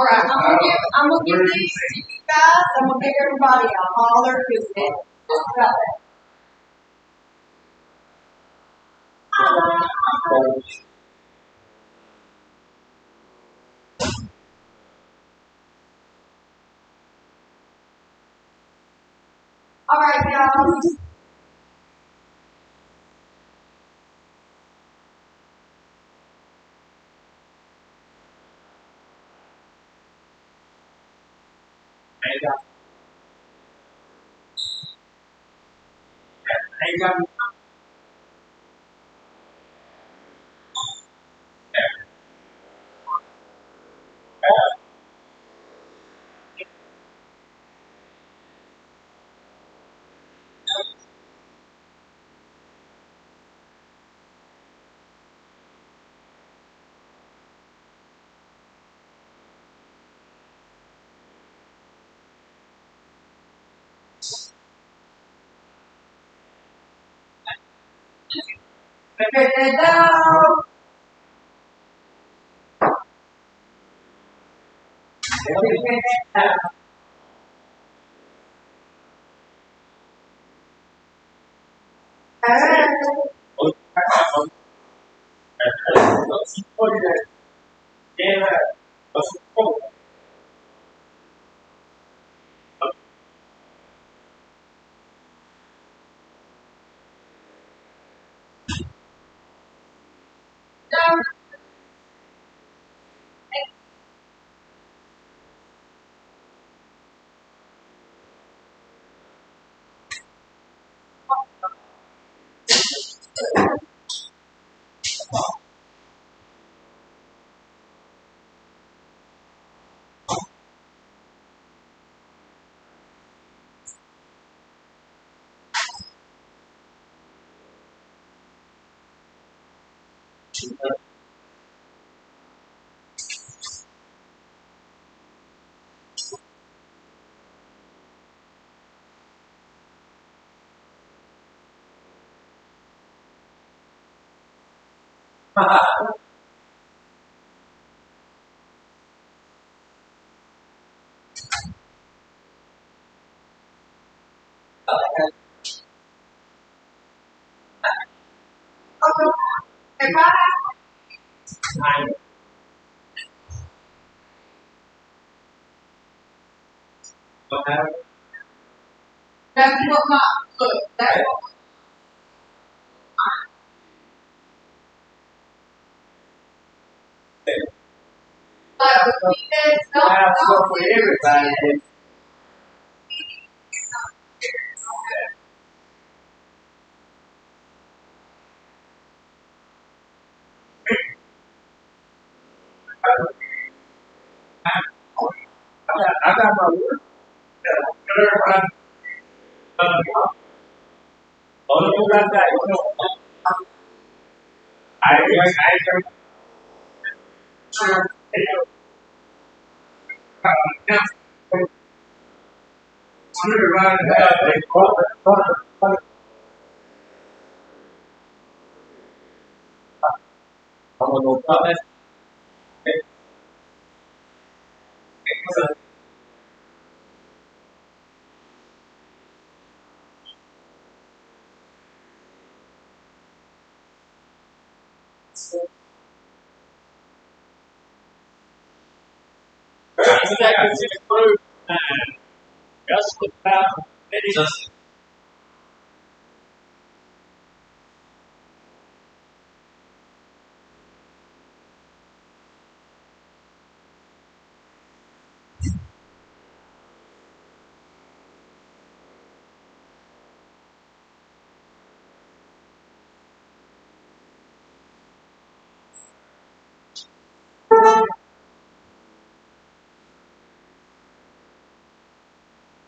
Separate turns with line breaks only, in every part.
right, I'm gonna give these to you guys. I'm gonna give everybody a holler because it's about that. All right, guys. That's what my look. That's what
That's for everybody. I got my word. Just about finished.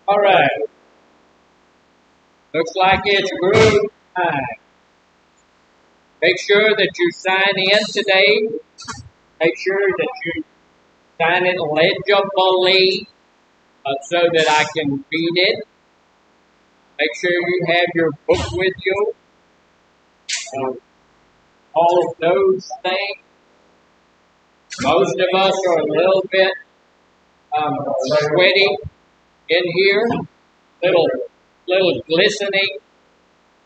All right. Looks like it's group time. Make sure that you sign in today. Make sure that you sign it legibly so that I can read it. Make sure you have your book with you. All of those things. Most of us are a little bit sweaty in here, little glistening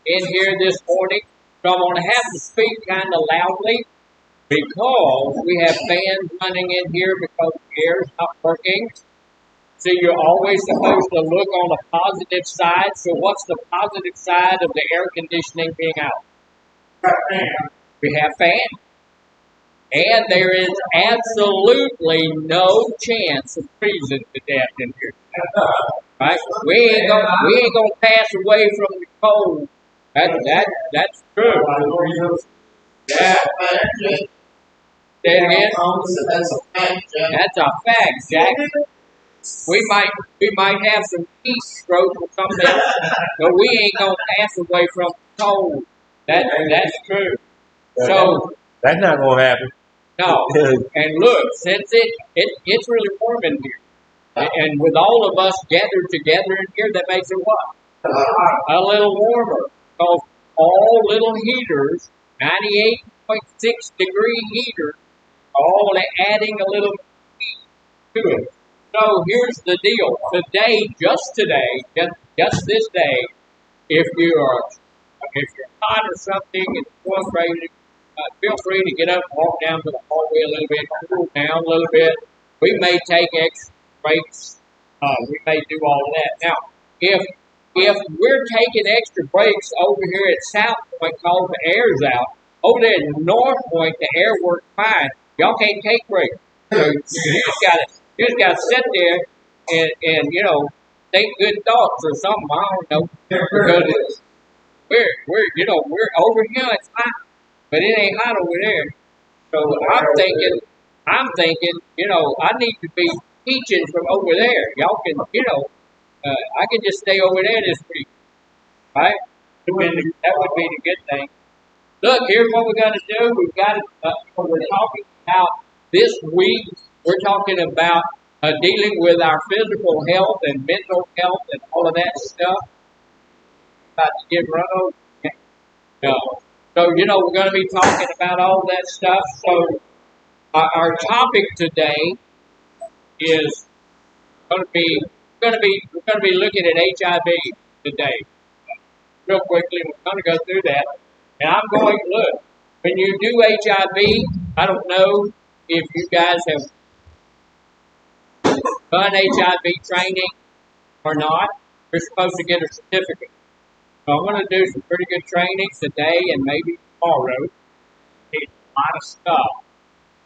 in here this morning. So I'm going to have to speak kind of loudly because we have fans running in here because the air is not working. So you're always supposed to look on the positive side. So what's the positive side of the air conditioning being out? We have fans. And there is absolutely no chance of freezing to death in here. Right? We ain't gonna pass away from the cold. That's true. Yeah. That's a fact, Jack. We might have some heat stroke or something, but we ain't gonna pass away from the cold. That's true. So
that's not gonna happen.
No, and look, since it's really warm in here, and with all of us gathered together in here, that makes it what? A little warmer. Because all little heaters, 98.6 degree heaters, all adding a little heat to it. So here's the deal. Today, just this day, if you're hot or something and frustrated, feel free to get up and walk down to the hallway a little bit, cool down a little bit. We may take extra breaks. We may do all of that. Now, if we're taking extra breaks over here at South Point because the air's out, over there at North Point, the air works fine. Y'all can't take breaks. So you just gotta sit there and think good thoughts or something. I don't know. Because we're over here, it's hot. But it ain't hot over there. So I'm thinking, I need to be teaching from over there. Y'all can, I can just stay over there this week. Right? That would be the good thing. Look, here's what we're going to do. We're talking about this week, we're talking about dealing with our physical health and mental health and all of that stuff. About to get run over. No. So, we're going to be talking about all that stuff. So, our topic today is we're going to be looking at HIV today. Real quickly, we're going to go through that. And I'm going to look. When you do HIV, I don't know if you guys have done HIV training or not. You're supposed to get a certificate. So I'm going to do some pretty good trainings today and maybe tomorrow. Need a lot of stuff.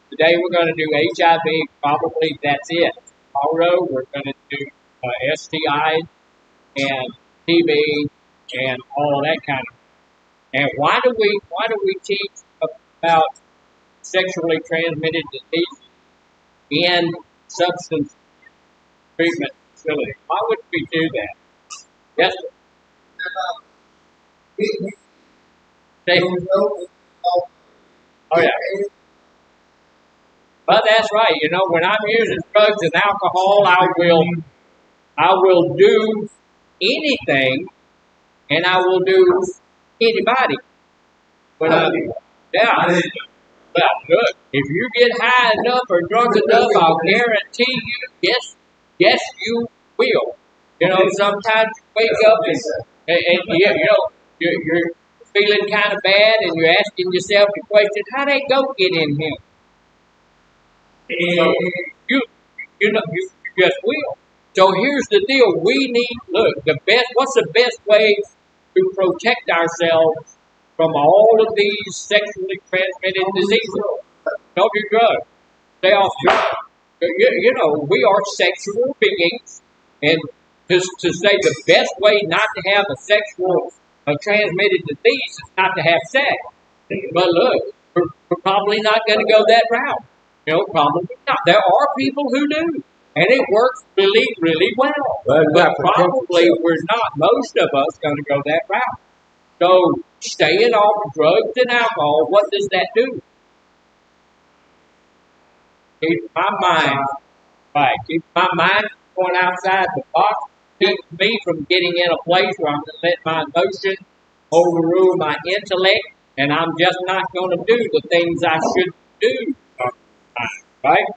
Today we're going to do HIV, probably that's it. Tomorrow we're going to do STI and TB and all that kind of. And why do we teach about sexually transmitted disease in substance treatment facilities? Why would we do that? Yes, sir. Oh yeah. But that's right. When I'm using drugs and alcohol, I will do anything, and I will do anybody. But but look, if you get high enough or drunk enough, I'll guarantee you, yes, you will. Sometimes you wake up and you're feeling kind of bad, and you're asking yourself the question, how they go get in here? So you just will. So here's the deal. What's the best way to protect ourselves from all of these sexually transmitted diseases? Don't do drugs. Stay off drugs. We are sexual beings, and to say the best way not to have a sexual transmitted disease is not to have sex. But look, we're probably not going to go that route. Probably not. There are people who do, and it works really, really well. But probably we're not, most of us, going to go that route. So, staying off drugs and alcohol, what does that do? Keeps my mind, keeps my mind going outside the box, keeps me from getting in a place where I'm going to let my emotions overrule my intellect, and I'm just not going to do the things I should do. Right?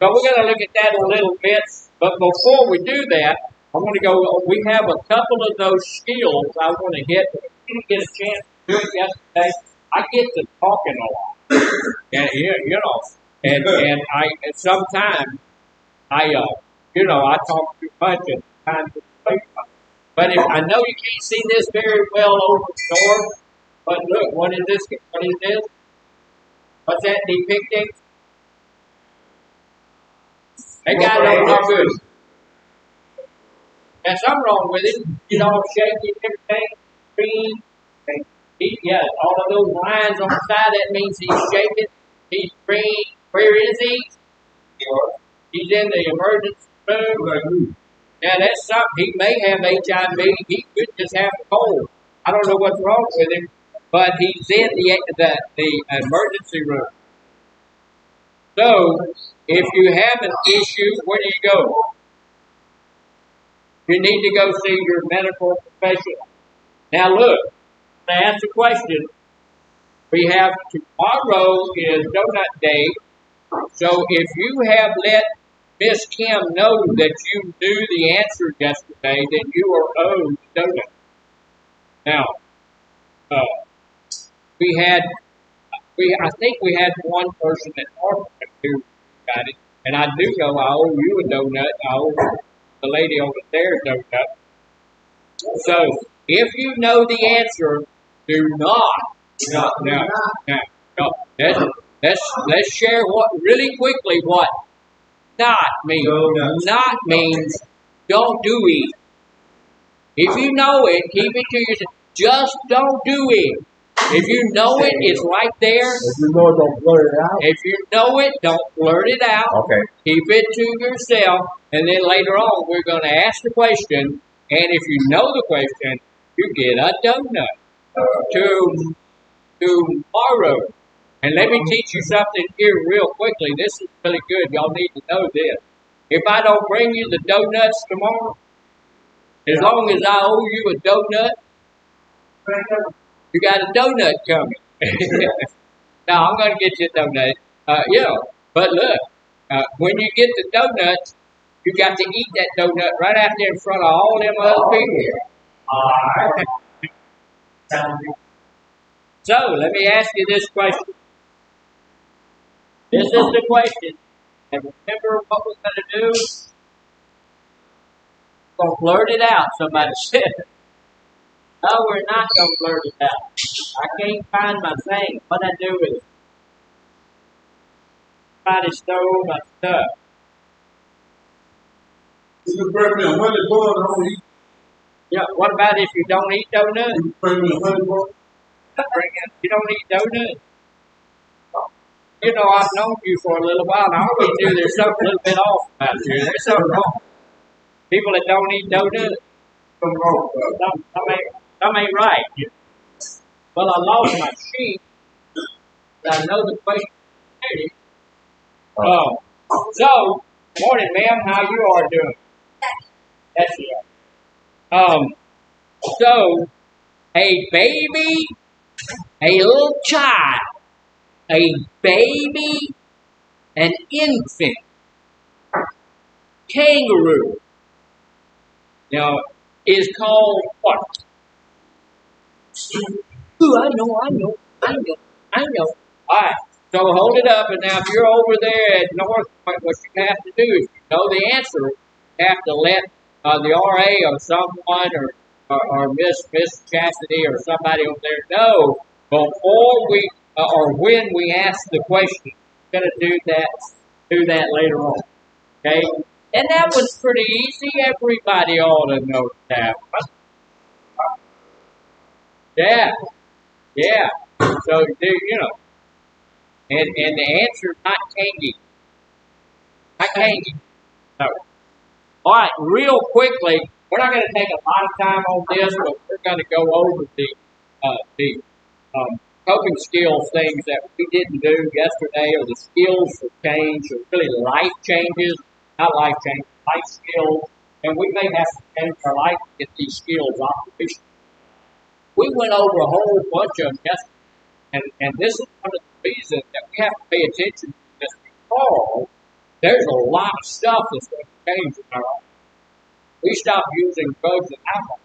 So we're going to look at that a little bit. But before we do that, I want to go. We have a couple of those skills I want to hit. I didn't get a chance to do it yesterday. I get to talking a lot, and and sometimes I talk too much and time to play. But if I know you can't see this very well over the door, but look, what is this? What is this? What's that depicting? That guy don't look good. There's something wrong with it. He's all shaky, everything, green. All of those lines on the side, that means he's shaking. He's green. Where is he? He's in the emergency room. Now that's something. He may have HIV. He could just have a cold. I don't know what's wrong with him, but he's in the emergency room. So, if you have an issue, where do you go? You need to go see your medical professional. Now look, to ask the question, we have tomorrow is donut day. So if you have let Miss Kim know that you knew the answer yesterday, then you are owed donut. Now, I think we had one person at Norfolk who got it, and I do know I owe you a donut. I owe the lady over there a donut. So, if you know the answer, do not. No. Let's share really quickly what not means. Not means don't do it. If you know it, keep it to yourself. Just don't do it. If you know it, it's right there.
If you know it, don't blurt it out.
If you know it, don't blurt it out.
Okay.
Keep it to yourself, and then later on, we're going to ask the question, and if you know the question, you get a donut tomorrow. And let me teach you something here real quickly. This is really good. Y'all need to know this. If I don't bring you the donuts tomorrow, as long as I owe you a donut, you got a donut coming. Now, I'm going to get you a donut. But look, when you get the donuts, you got to eat that donut right out there in front of all them other people. So, let me ask you this question. This is the question. And remember what we're going to do? We're going to blurt it out, somebody said. No, we're not going to blurt it out. I can't find my thing. What I do is somebody stole my stuff.
You bring me a honey bun, I don't eat.
Yeah, what about if you don't eat donuts?
You bring me a honey bun?
You don't eat donuts? You know, I've known you for a little while, and I always knew there's something a little bit off about you. There's something wrong. People that don't eat donuts,
Something wrong.
Some ain't right. Well, I lost my sheet, but I know the question is so, morning, ma'am. How you are doing? That's it. So, a baby, a little child, a baby, an infant, kangaroo, is called what? Ooh, I know. All right, so hold it up, and now if you're over there at North Point, what you have to do is, you know the answer, you have to let the RA or someone or Miss Chastity or somebody over there know before we or when we ask the question. We're going to do that later on. Okay? And that was pretty easy. Everybody ought to know that. Yeah. So, and the answer is not kangy. Not kangy. No. All right, real quickly, we're not going to take a lot of time on this, but we're going to go over the coping skills things that we didn't do yesterday, or the skills for change, or really life changes, not life changes, life skills, and we may have to change our life to get these skills operational. We went over a whole bunch of them yesterday, and this is one of the reasons that we have to pay attention to this, because There's a lot of stuff that's going to change in our life. We stopped using drugs and alcohol.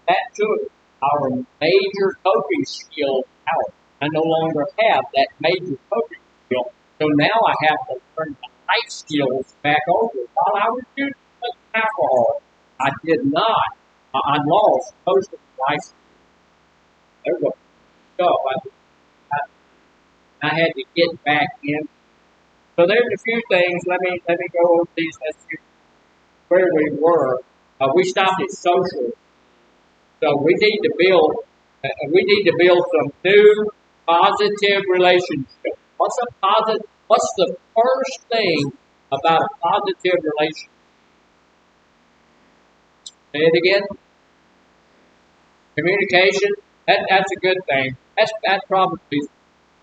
That took our major coping skill out. I no longer have that major coping skill. So now I have to learn the life skills back over. While I was using alcohol, I did not. I lost most of my life skills. There was stuff I had to get back in. So there's a few things. Let me go over these. Let's see where we were. We stopped at social. So we need to build some new positive relationships. What's the first thing about a positive relationship? Say it again. Communication. That's a good thing. That's probably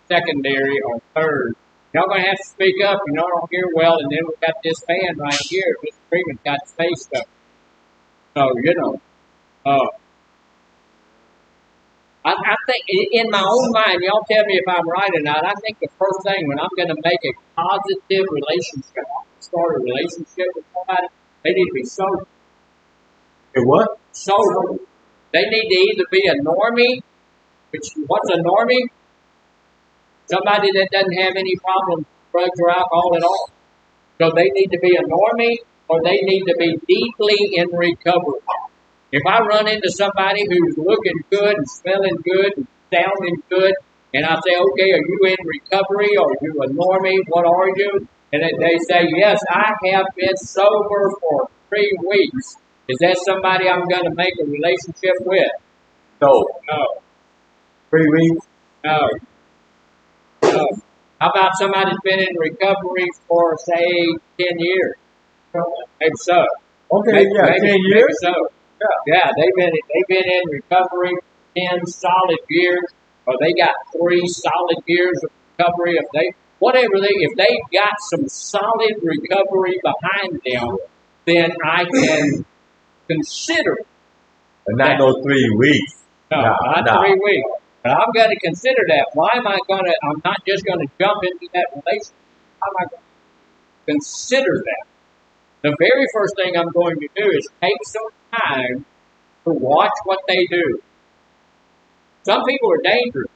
secondary or third. Y'all gonna have to speak up. You don't hear well, and then we've got this man right here. Mr. Freeman's got his face stuff. So I think in my own mind, y'all tell me if I'm right or not. I think the first thing when I'm going to make a positive relationship, start a relationship with somebody, they need to be sober.
And what?
Sober. They need to either be a normie, what's a normie? Somebody that doesn't have any problem with drugs or alcohol at all. So they need to be a normie, or they need to be deeply in recovery. If I run into somebody who's looking good and smelling good and sounding good, and I say, okay, are you in recovery or are you a normie? What are you? And they say, yes, I have been sober for 3 weeks. Is that somebody I'm going to make a relationship with?
No.
No.
3 weeks?
No. No. How about somebody who's been in recovery for, say, 10 years? Maybe so.
Okay,
maybe
10 years?
Maybe so. Yeah, they've been in recovery 10 solid years, or they got 3 solid years of recovery. If they've got some solid recovery behind them, then I can consider.
And not no 3 weeks.
No, not 3 weeks. But I'm going to consider that. Why am I going to? I'm not just going to jump into that relationship. How am I going to consider that? The very first thing I'm going to do is take some time to watch what they do. Some people are dangerous.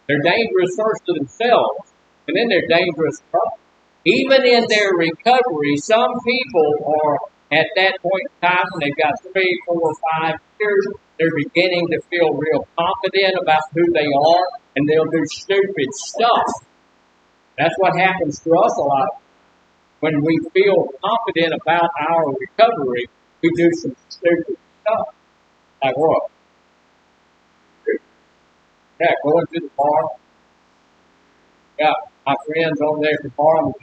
They're dangerous first to themselves, and then they're dangerous to others. Even in their recovery, some people are at that point in time when they've got 3, 4, 5 years, they're beginning to feel real confident about who they are, and they'll do stupid stuff. That's what happens to us a lot. When we feel confident about our recovery, we do some stupid stuff. Like what? Yeah, going to the bar. Yeah, my friends over there at the bar.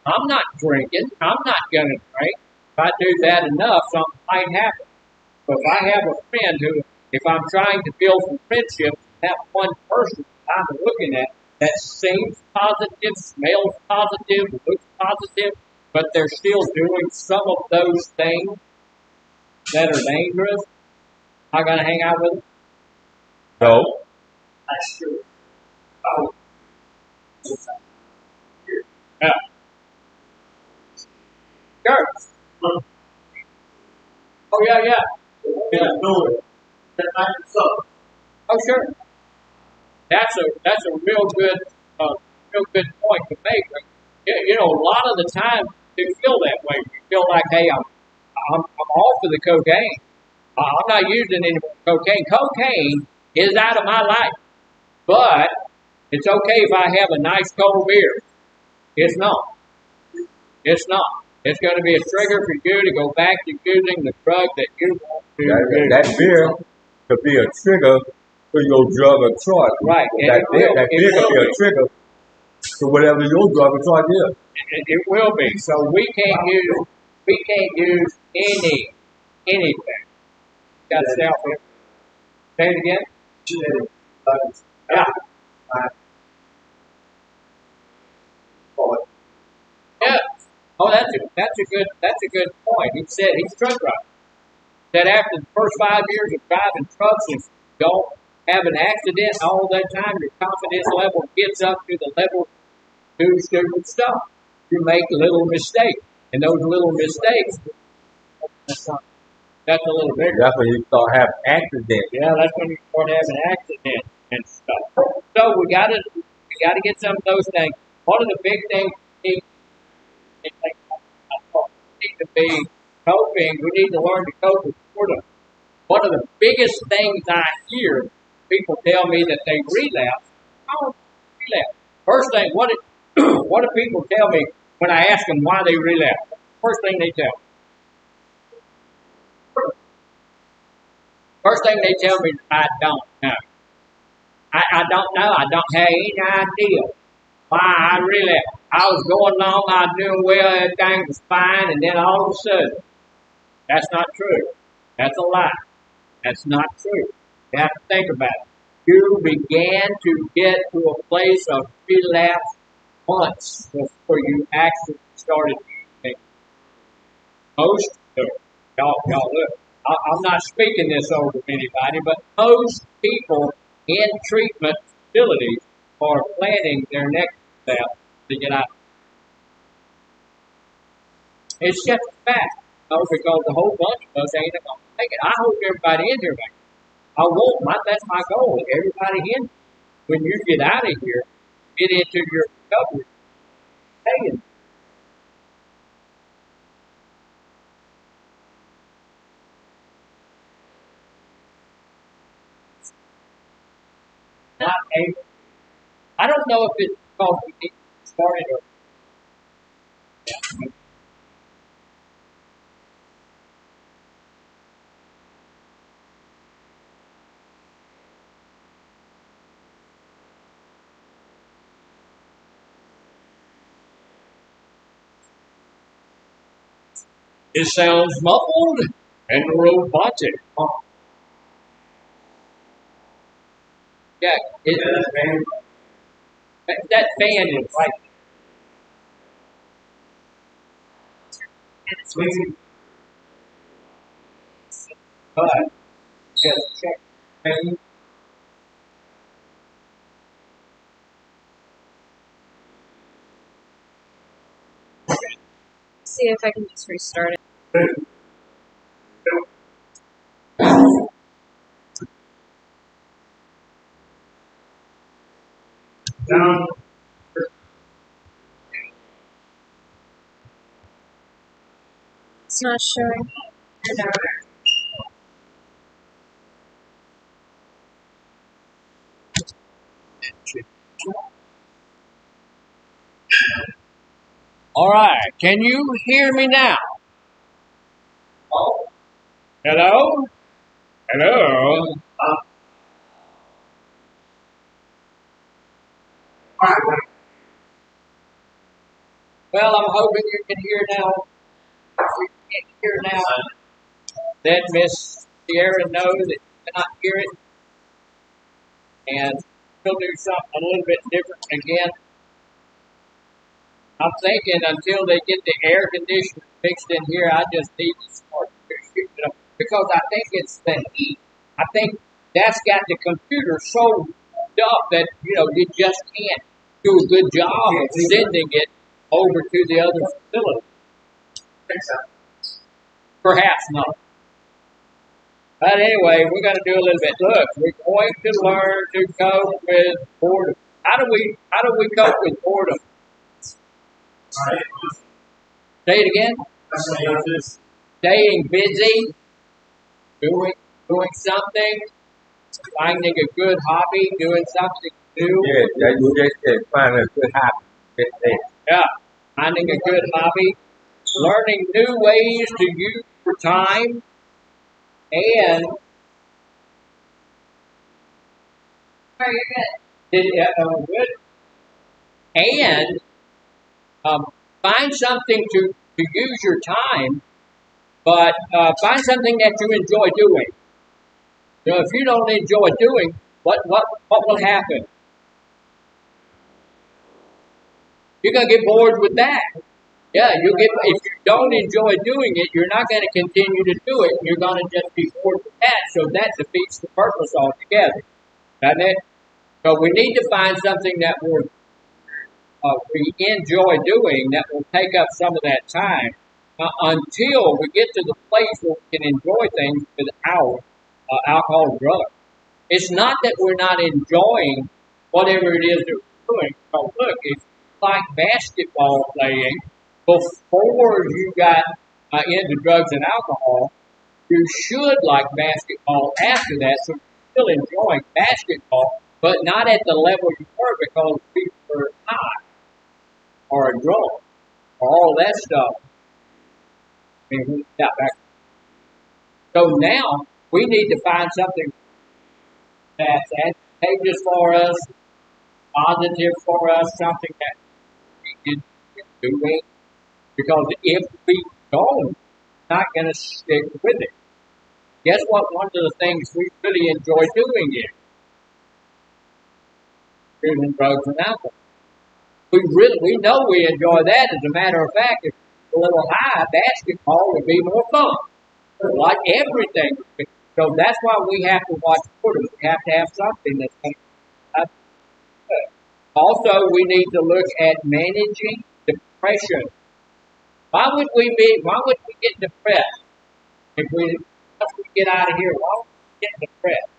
I'm not drinking. I'm not going to drink. If I do that enough, something might happen. But if I have a friend who, if I'm trying to build some friendship, that one person I'm looking at that seems positive, smells positive, looks positive, but they're still doing some of those things that are dangerous, am I going to hang out with them?
No.
That's true. Oh. Yeah. Sure. Oh, yeah. Oh, sure. That's a real good point to make. A lot of the time we feel that way. We feel like, hey, I'm off of the cocaine. I'm not using any more cocaine. Cocaine is out of my life, but it's okay if I have a nice cold beer. It's not. It's not. It's going to be a trigger for you to go back to using the drug that you want to use.
That beer could be a trigger for your drug of choice.
Right.
That beer could be a trigger for whatever your drug of choice is.
It will be. So we can't use anything. Got to stay off it. Say it again. Yeah. Yeah. Oh, that's a good point. He said he's a truck driver. That after the first 5 years of driving trucks, if you don't have an accident all that time, your confidence level gets up to the level to do stupid stuff. you make little mistakes. And those little mistakes, that's a little bigger.
That's when you start having accidents.
Yeah, that's when you start having accidents and stuff. So we gotta get some of those things. One of the big things we need to be coping, we need to learn to cope with boredom. One of the biggest things I hear people tell me that they relapse. Oh, relapse. First thing, what do people tell me when I ask them why they relapse? First thing they tell me. First thing they tell me is I don't know. I don't know. I don't have any idea why I relapsed. I was going along, I was doing well, everything was fine, and then all of a sudden, that's not true. That's a lie. That's not true. You have to think about it. You began to get to a place of relapse once before you actually started using. Most of y'all look. I'm not speaking this over anybody, but most people in treatment facilities are planning their next step to get out. It's just a fact, because a whole bunch of us ain't going to make it. I hope everybody in here makes it. I won't. That's my goal. Everybody in, when you get out of here, get into your recovery. Hey, not able. I don't know if it's because we need to start it or. It sounds muffled and robotic. Yeah, that fan is right. But just check.
See if I can just restart it.
Down.
It's not showing.
All right, can you hear me now? Hello? Hello? Well, I'm hoping you can hear now. If you can't hear now, then Miss Sierra knows that you cannot hear it. And we'll do something a little bit different again. I'm thinking until they get the air conditioner fixed in here, I just need to start shooting it up. Because I think it's the heat. I think that's got the computer so up that, you just can't do a good job of sending it over to the other facility. Perhaps not. But anyway, we're going to do a little bit. Look, we're going to learn to cope with boredom. How do we cope with boredom? Say it again. Staying busy, doing something, finding a good hobby, doing something new.
Yeah, you just said find a good hobby.
Yeah, finding a good hobby, learning new ways to use your time, and good. And find something to use your time, but find something that you enjoy doing. If you don't enjoy doing, what will happen? You're gonna get bored with that. Yeah, if you don't enjoy doing it, you're not gonna continue to do it. You're gonna just be bored with that. So that defeats the purpose altogether, doesn't it? So we need to find something that we're we enjoy doing that will take up some of that time until we get to the place where we can enjoy things without alcohol and drugs. It's not that we're not enjoying whatever it is that we're doing. So look, it's like basketball playing before you got into drugs and alcohol. You should like basketball after that, so you're still enjoying basketball, but not at the level you were because people were high or drunk or all that stuff. I mean, we got back. So now we need to find something that's advantageous for us, positive for us, something that we can do. Because if we don't, we're not going to stick with it. Guess what? One of the things we really enjoy doing is using drugs and alcohol. We know we enjoy that. As a matter of fact, if it's a little high, basketball would be more fun. Like everything. So that's why we have to watch quarters. We have to have something that's going to. Also, we need to look at managing depression. Why would we get depressed? If we once we get out of here, why would we get depressed?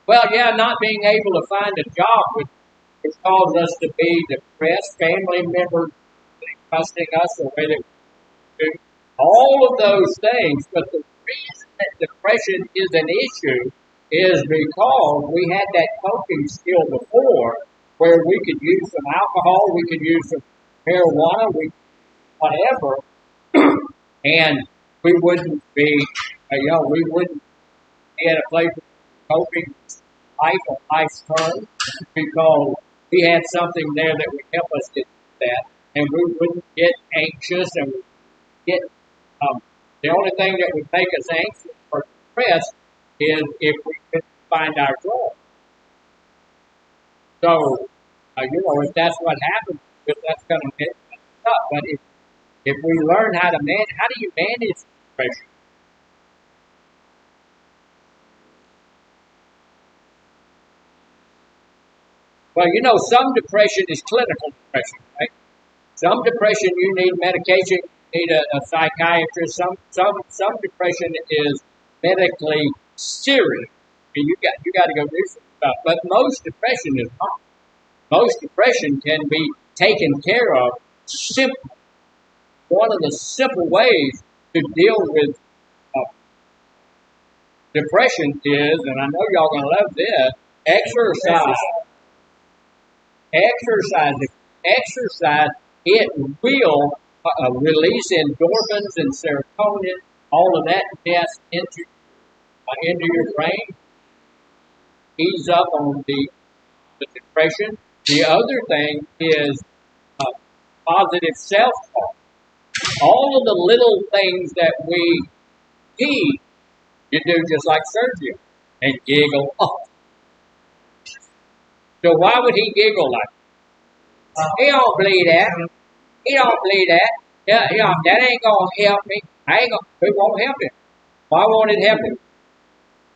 Well, yeah, not being able to find a job would cause us to be depressed. Family members trusting us the way that we do. All of those things. But the reason that depression is an issue is because we had that coping skill before where we could use some alcohol, we could use some marijuana, whatever, and we wouldn't be, we wouldn't be at a place of coping life on life's terms because we had something there that would help us get that, and we wouldn't get anxious and get. The only thing that would make us anxious or depressed is if we couldn't find our joy. So, if that's what happens, that's going to get up. But if we learn how to manage, how do you manage depression? Well, some depression is clinical depression, right? Some depression you need medication, you need a psychiatrist. Some depression is medically serious, and you got to go do some stuff. But most depression is not. Most depression can be taken care of simply. One of the simple ways to deal with depression is, and I know y'all gonna love this, exercise. Exercise, it will release endorphins and serotonin, all of that gas into your brain, ease up on the depression. The other thing is positive self-talk. All of the little things that we need, you do just like Sergio and giggle. Oh. So why would he giggle like that? He don't believe that. He don't believe that. Yeah, that ain't gonna help me. It won't help him. Why won't it help him?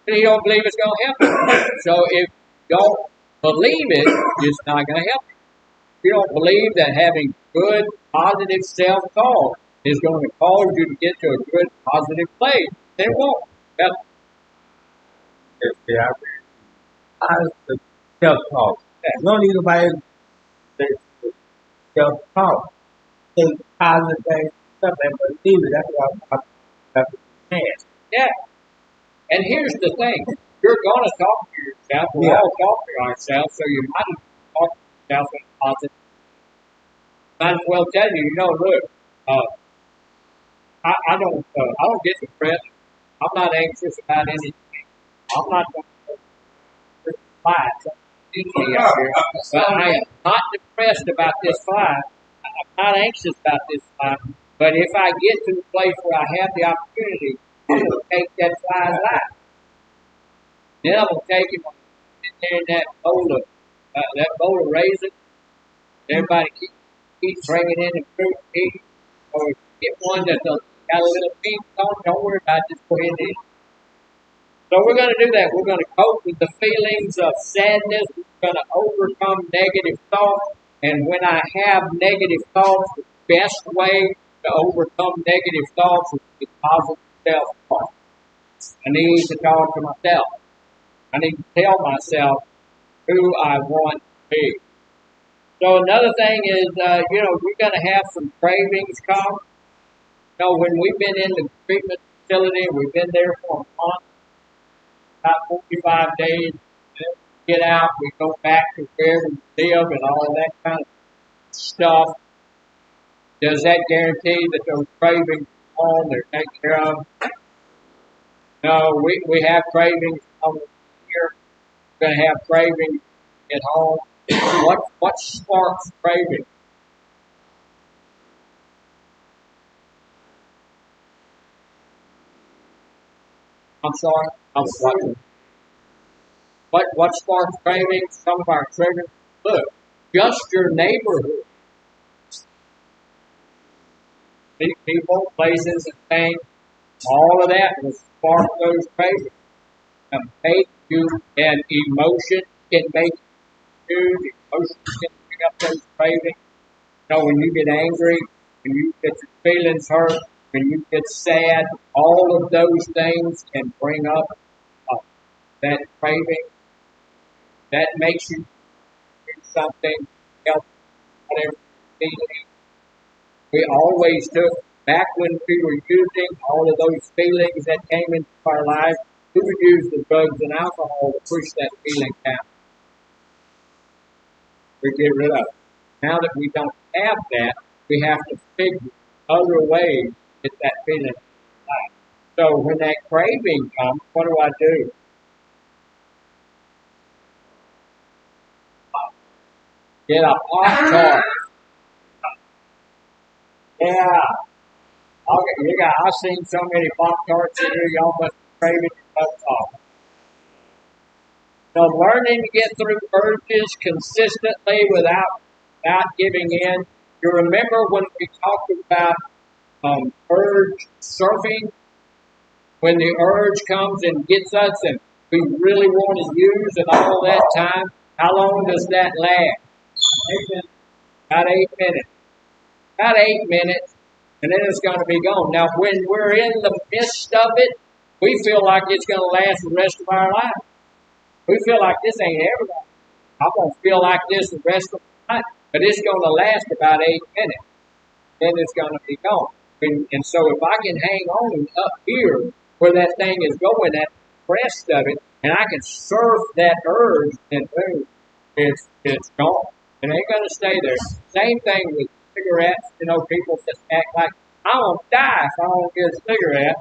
Because he don't believe it's gonna help him. So if you don't believe it, it's not gonna help you. If you don't believe that having good, positive self-talk is going to cause you to get to a good, positive place, then it won't.
Yeah. Positive self-talk. You don't need nobody to self-talk. Think positive things, stuff and believe it. That's what I'm saying.
Yeah. And here's the thing. You're going to talk to yourself. We all talk to ourselves, so you might as well talk to yourself in positive. Might as well tell you, look, I don't get depressed. I'm not anxious about anything. I'm not going to fly. But I am not depressed about this fly. I'm not anxious about this fly. But if I get to the place where I have the opportunity, I'm going to take that fly's life. Then I'm going to take him in there in that bowl of raisins. Everybody keeps bringing in the fruit tea. Or get one that's got a little pink on. Don't worry about it. Just go ahead and eat. So we're going to do that. We're going to cope with the feelings of sadness. We're going to overcome negative thoughts. And when I have negative thoughts, the best way to overcome negative thoughts is with positive self-talk. I need to talk to myself. I need to tell myself who I want to be. So another thing is, we're going to have some cravings come. When we've been in the treatment facility, we've been there for a month, about 45 days, then we get out, we go back to where we live and all of that kind of stuff. Does that guarantee that those cravings are on, they're taken care of? No, we have cravings on here. We're going to have cravings at home. What sparks craving? I'm sorry, I was watching. What sparks cravings? Some of our triggers. Look, just your neighborhood. People, places, and things. All of that will spark those cravings. And make you an emotion can make you. Emotions can bring up those cravings. When you get angry, when you get your feelings hurt, when you get sad, all of those things can bring up that craving. That makes you do something else, whatever feeling. We always took, back when we were using all of those feelings that came into our lives, we would use the drugs and alcohol to push that feeling down. We get rid of it. Now that we don't have that, we have to figure other ways to get that feeling out. So when that craving comes, what do I do? Get a Pop-Tart. Yeah. Okay, I've seen so many Pop-Tarts in here, y'all must be craving your butts off. So learning to get through urges consistently without giving in. You remember when we talked about urge surfing? When the urge comes and gets us and we really want to use and all that time, how long does that last? About 8 minutes. About 8 minutes, and then it's going to be gone. Now, when we're in the midst of it, we feel like it's going to last the rest of our life. We feel like this ain't ever going to. I'm going to feel like this the rest of my life. But it's going to last about 8 minutes. Then it's going to be gone. And so if I can hang on up here where that thing is going at the rest of it, and I can surf that urge, then boom, it's gone. It ain't going to stay there. Same thing with cigarettes. People just act like, I'm going to die if I don't get a cigarette.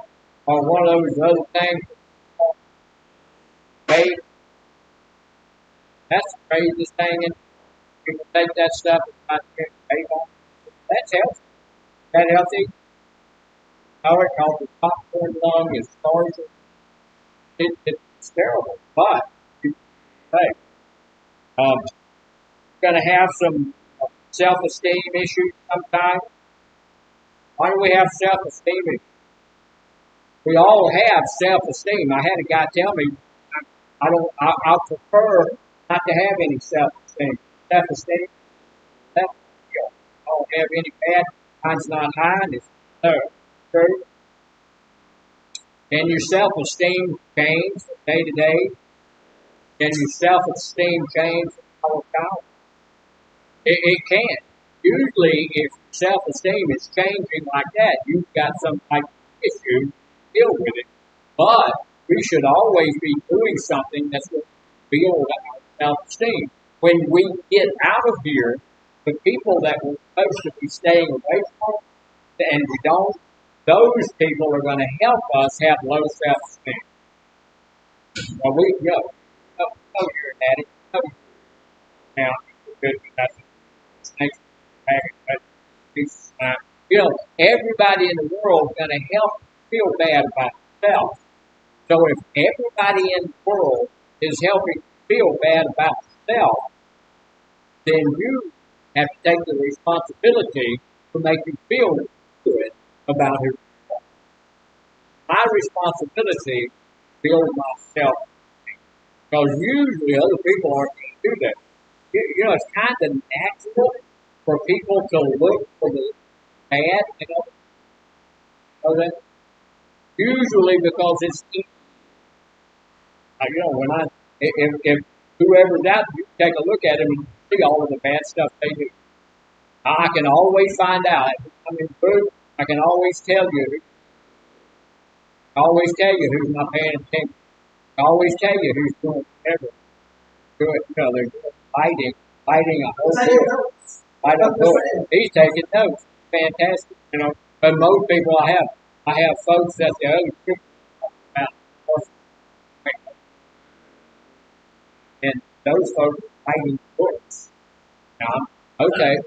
Or one of those other things. Vape. That's the craziest thing. And people take that stuff and try to get vape on. That's healthy. That healthy? It causes popcorn lung. It's starving. It's terrible. But, hey, going to have some self-esteem issues sometimes. Why do we have self-esteem issues? We all have self-esteem. I had a guy tell me, I prefer not to have any self-esteem. Self-esteem, I don't have any bad. Mine's not high, and it's true. Can your self-esteem change from day to day? Can your self-esteem change from hour to hour? It can. Usually, if self-esteem is changing like that, you've got some type of issue to deal with it. But we should always be doing something that's going to build our self-esteem. When we get out of here, the people that we're supposed to be staying away from, and we don't, those people are going to help us have low self-esteem. Well, you're an addict. Now, good. Everybody in the world is going to help feel bad about themselves. So if everybody in the world is helping feel bad about themselves, then you have to take the responsibility to make you feel good about who you are. My responsibility build myself. Because usually other people aren't going to do that. You know, it's kind of natural for people to look for the bad, know that? Usually because it's easy. You know, if whoever's out, you take a look at them and see all of the bad stuff they do. I can always find out. I mean, I can always tell you. Always tell you who's not paying attention. Always tell you who's doing whatever. Do it. You know, they're doing fighting a whole field. I don't know it. He's taking notes. Fantastic. You know, but most people I have folks that the other people about, and those folks are writing books. Now, okay,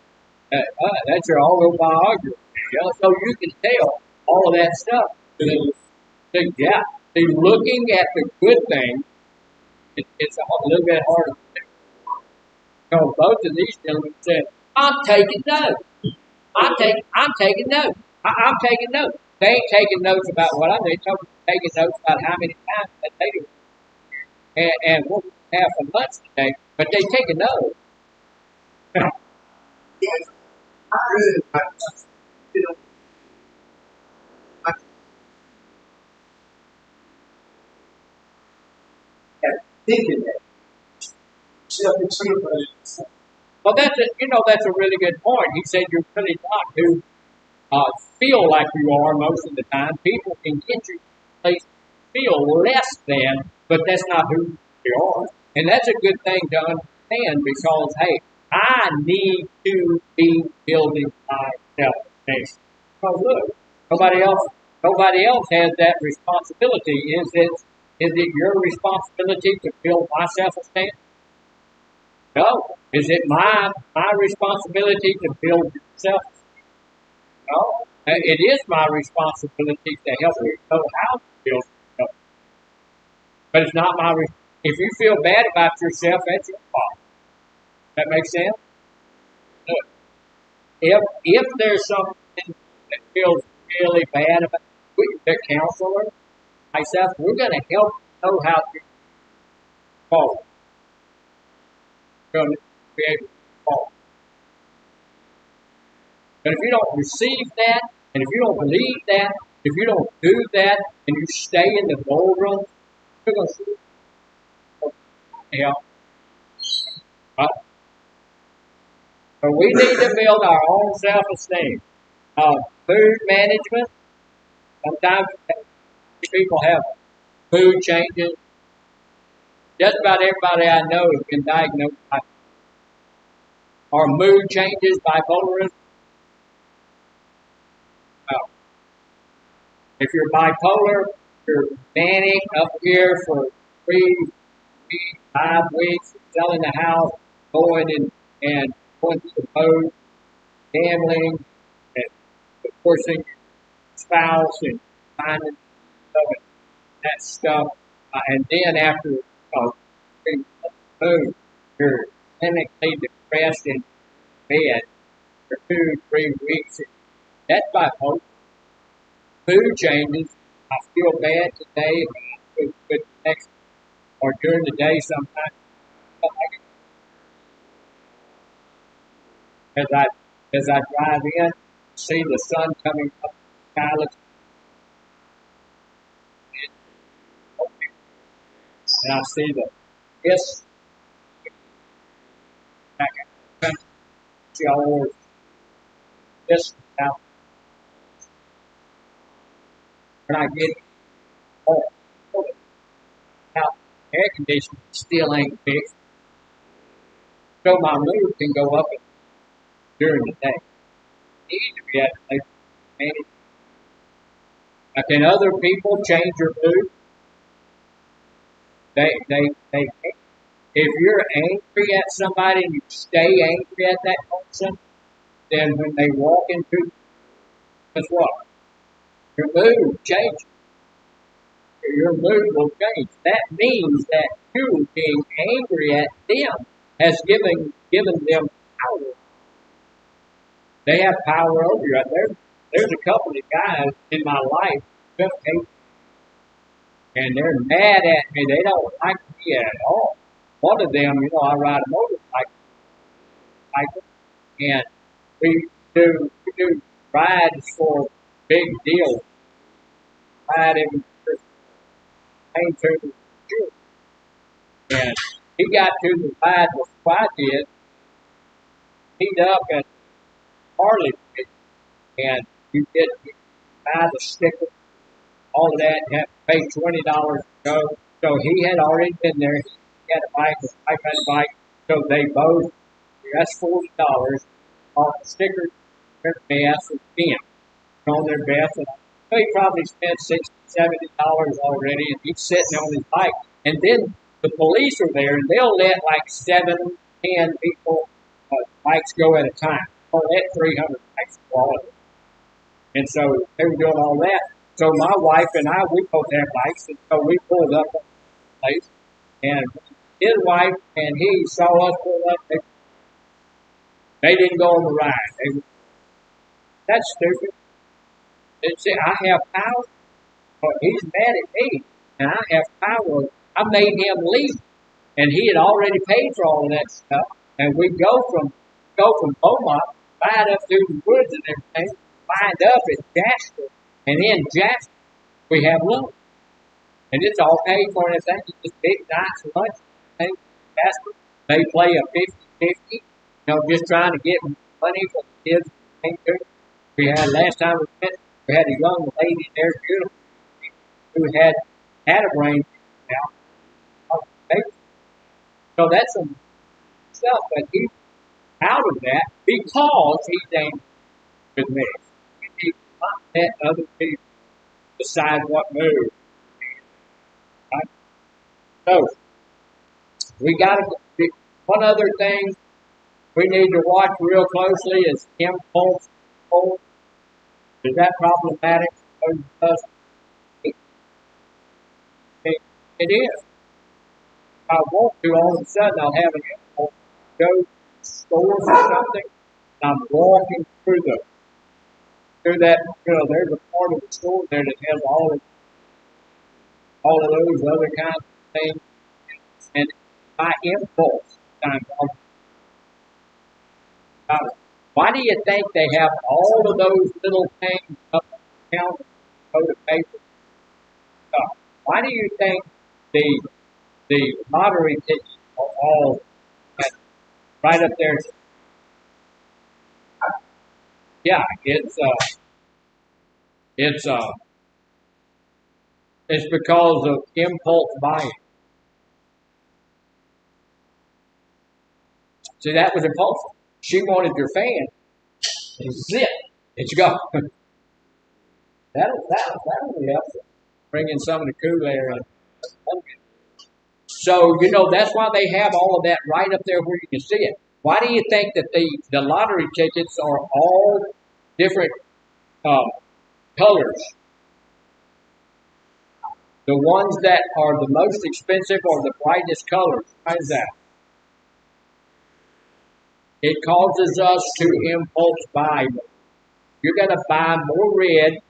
that's your autobiography. You know, so you can tell all of that stuff. Yeah, see, looking at the good thing, it's a little bit harder to do. So both of these gentlemen said, "I'm taking notes. I'm taking notes. I'm taking notes." They ain't taking notes about what I'm doing. They're taking notes about how many times that they do, and what we have for lunch today. But they take a note.
Yes, I really like you know, I kept thinking that.
Well, that's a really good point. He said you're really not who feel like you are most of the time. People can get you to a place to feel less than, but that's not who you are. And that's a good thing to understand because, hey, I need to be building myself next. Because look, nobody else has that responsibility. Is it your responsibility to build my self-esteem? No. Is it my responsibility to build yourself? No. It is my responsibility to help you know how to build yourself. But it's not my if you feel bad about yourself, that's your fault. That makes sense? Look, if there's something that feels really bad about the counselor, myself, we're gonna help you know how to fall. We're gonna be able to fall. But if you don't receive that, and if you don't believe that, if you don't do that, and you stay in the doldrums, you're going to see help. Right? So we need to build our own self-esteem. Food management. Sometimes people have food changes. Just about everybody I know has been diagnosed by or mood changes, bipolarism. Well, if you're bipolar, you're manic up here for 3 weeks, 5 weeks, selling the house, going and going to the boat, gambling, and forcing your spouse and finding that stuff. And then after food, you're clinically depressed in bed for 2, 3 weeks. That's bipolar. Food changes. I feel bad today, I feel good next, or during the day sometimes. As I drive in, see the sun coming up, and I see the mist back in the country. See all over this now. When I get home, now air conditioning still ain't fixed, so my mood can go up during the day. Need to be at a place to manage. Can other people change your mood? They can. If you're angry at somebody and you stay angry at that person, then when they walk into, guess what? Your mood changes. Your mood will change. That means that you being angry at them has given them power. They have power over you. There's a couple of guys in my life just hate. and they're mad at me. They don't like me at all. One of them, I ride a motorcycle, and we do rides for big deals. Ride every main to the church. And he got to the ride before I did, he'd up at Harley, and you buy the sticker, all of that, you have to pay $20 to go. So he had already been there. He had a bike, his wife had a bike. So they both, that's $40 on the stickers, their best, and them on their best. And so he probably spent $60, $70 already, and he's sitting on his bike. And then the police are there, and they'll let like 7, 10 people, bikes go at a time. Or let 300 bikes go all at. And so they were doing all that. So my wife and I, we both have bikes, and so we pulled up on the place, and his wife and he saw us pull up. They didn't go on the ride. That's stupid. They said, I have power, but he's mad at me, and I have power. I made him leave, and he had already paid for all of that stuff. And we go from Beaumont, ride up through the woods and everything, wind up at Jasper, and in Jasper we have lunch, and it's all paid for. And it's just big, nice lunch. And Jasper, they play a 50-50, just trying to get money for the kids. We had last time we went, we had a young lady there, beautiful, who had a brain now. So that's some stuff, but he's out of that because he's angry with me. He not let other people decide what move. Right? So we got to. One other thing we need to watch real closely is impulse control. Is that problematic for us? It is. If I want to, all of a sudden I'll have an impulse to go to the stores or something, and I'm walking through that, there's a part of the store there that has all of those other kinds of things, and my impulse why do you think they have all of those little things up on the counter, toilet paper? Why do you think the lottery tickets are all right up there? Yeah, it's because of impulse buying. See, that was impulsive. She wanted your fan. Zip. It's go. That'll be up. Bring in some of the Kool-Aid. So, that's why they have all of that right up there where you can see it. Why do you think that the lottery tickets are all different colors? The ones that are the most expensive are the brightest colors. Why is that? It causes us to impulse buy. You're going to buy more red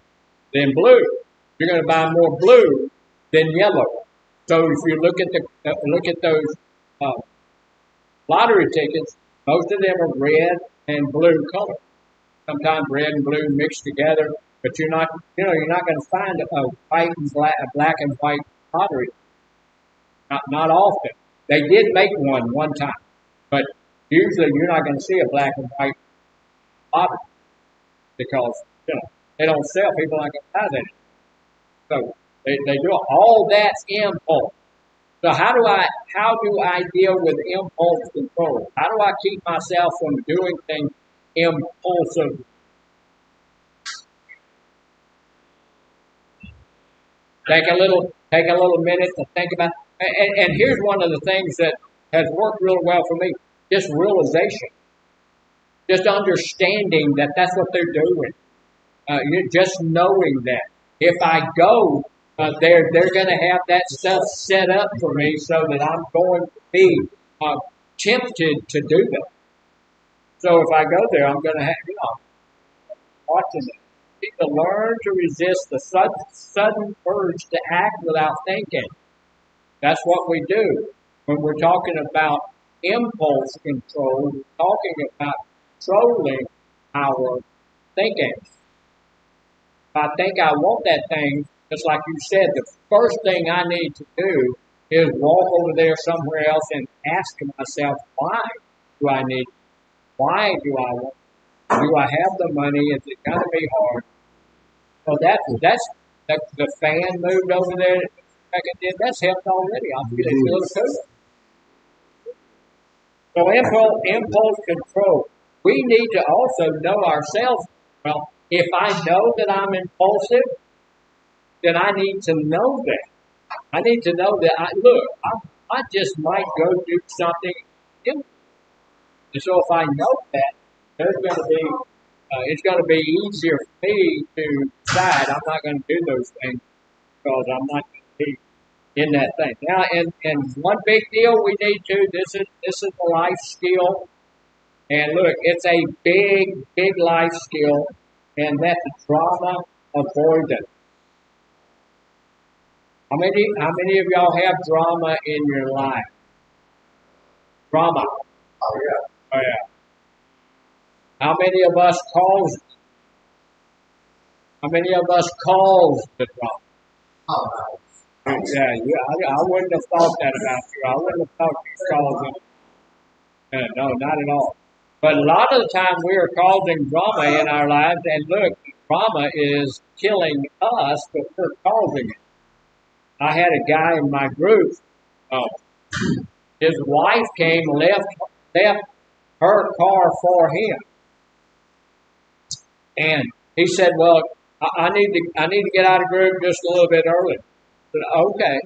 than blue. You're going to buy more blue than yellow. So if you look at those lottery tickets, most of them are red and blue color. Sometimes red and blue mixed together, but you're not going to find a white and black and white lottery. Not often. They did make one time, but usually you're not going to see a black and white lottery because they don't sell. People aren't going to buy that. So they do all that's impulse. So how do I deal with impulse control? How do I keep myself from doing things impulsively? Take a little minute to think about it. And here's one of the things that has worked real well for me. Just realization. Just understanding that that's what they're doing. You're just knowing that. If I go, they're going to have that stuff set up for me so that I'm going to be tempted to do that. So if I go there, I'm going to have, watching it. need to learn to resist the sudden urge to act without thinking. That's what we do. When we're talking about impulse control, we're talking about controlling our thinking. If I think I want that thing, just like you said, the first thing I need to do is walk over there somewhere else and ask myself, why do I need it? Why do I want it? Do I have the money? Is it going to be hard? So that's the fan moved over there. Back it did. That's helped already. I'm feeling a little cooler. So impulse control. We need to also know ourselves. Well, if I know that I'm impulsive, then I need to know that. I need to know that I just might go do something. And so if I know that, it's going to be easier for me to decide I'm not going to do those things because I'm not going to be in that thing. Now, and one big deal we need to, this is a life skill. And look, it's a big life skill, and that's drama avoidance. How many of y'all have drama in your life? Drama.
Oh yeah.
Oh yeah. How many of us cause? How many of us cause the drama?
Oh no.
Yeah, I wouldn't have thought that about you. I wouldn't have thought you causing. No, not at all. But a lot of the time we are causing drama in our lives, and look, drama is killing us, but we're causing it. I had a guy in my group. His wife came, left her car for him, and he said, "Well, I need to get out of group just a little bit early." I said, "Okay,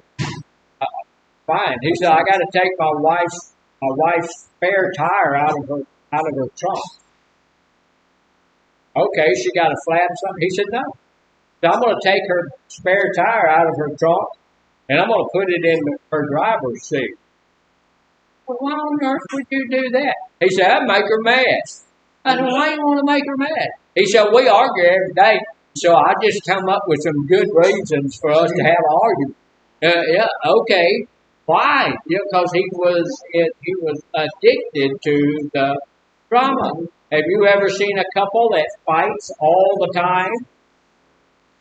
fine." He said, "I got to take my wife's spare tire out of her trunk." Okay, she got a flat or something. He said, "No." So I'm going to take her spare tire out of her trunk, and I'm going to put it in her driver's seat. Well, why on earth would you do that? He said, "I'd make her mad." I said, "Why do you want to make her mad?" He said, "We argue every day, so I just come up with some good reasons for us to have an argument." Yeah, okay. Why? Because he was addicted to the drama. Have you ever seen a couple that fights all the time?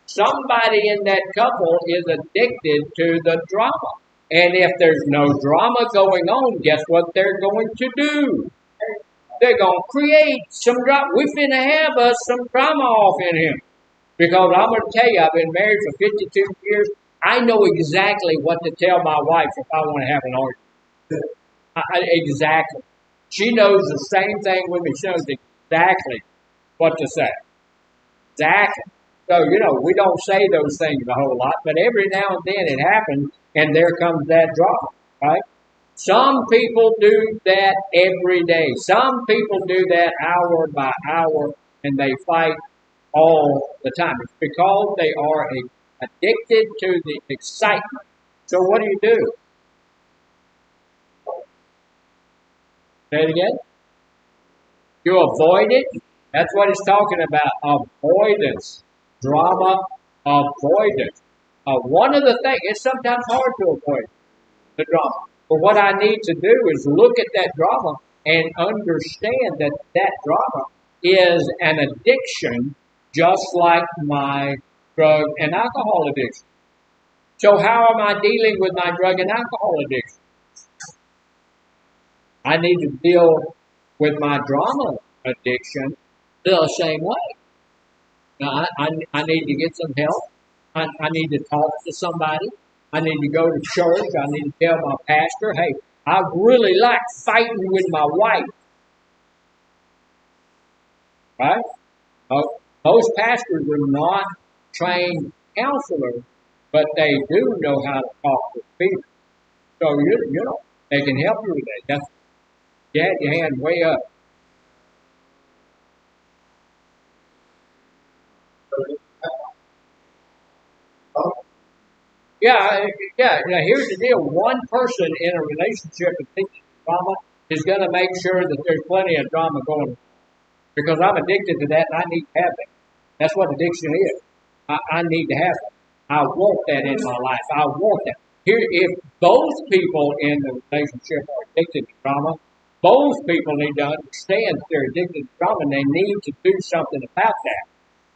Somebody in that couple is addicted to the drama. And if there's no drama going on, guess what they're going to do? They're going to create some drama. We're finna have us some drama off in here. Because I'm going to tell you, I've been married for 52 years. I know exactly what to tell my wife if I want to have an argument. Exactly. She knows the same thing with me. She knows exactly what to say. Exactly. So, we don't say those things a whole lot, but every now and then it happens, and there comes that drama, right? Some people do that every day. Some people do that hour by hour, and they fight all the time. It's because they are addicted to the excitement. So what do? Say it again. You avoid it. That's what it's talking about. Avoidance. Drama avoidance. One of the things, it's sometimes hard to avoid the drama. But what I need to do is look at that drama and understand that that drama is an addiction just like my drug and alcohol addiction. So how am I dealing with my drug and alcohol addiction? I need to deal with my drama addiction the same way. Now, I need to get some help. I need to talk to somebody. I need to go to church. I need to tell my pastor, hey, I really like fighting with my wife. Right? Most pastors are not trained counselors, but they do know how to talk to people. So, they can help you with that. You had your hand way up. Yeah. Now, here's the deal. One person in a relationship addicted to drama is going to make sure that there's plenty of drama going on. Because I'm addicted to that and I need to have it. That's what addiction is. I need to have it. I want that in my life. I want that. Here, if both people in the relationship are addicted to drama, both people need to understand that they're addicted to drama and they need to do something about that.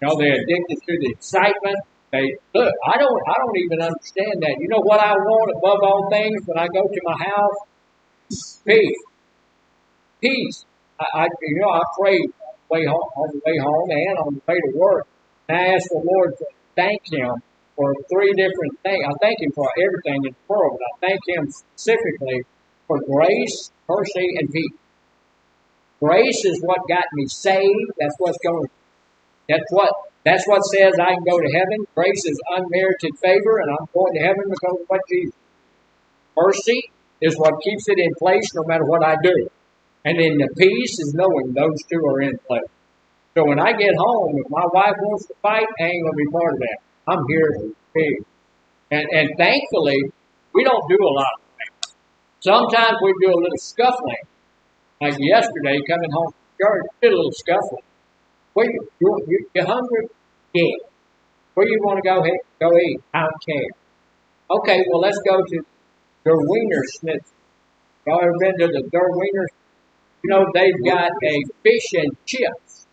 You know, they're addicted to the excitement. Look, I don't even understand that. You know what I want above all things when I go to my house? Peace. Peace. I pray on the way home and on the way to work. And I ask the Lord to thank Him for 3 different things. I thank Him for everything in the world, but I thank Him specifically for grace, mercy, and peace. Grace is what got me saved. That's what says I can go to heaven. Grace is unmerited favor, and I'm going to heaven because of what Jesus. Mercy is what keeps it in place no matter what I do. And then the peace is knowing those 2 are in place. So when I get home, if my wife wants to fight, I ain't going to be part of that. I'm here for peace. And thankfully, we don't do a lot of things. Sometimes we do a little scuffling. Like yesterday, coming home from church, did a little scuffling. Where you hungry? Yeah. Where you want to go eat? I don't care. Okay, well, let's go to Der Wiener Schnitzel. Y'all ever been to the Der Wiener? You know, they've got a fish and chips.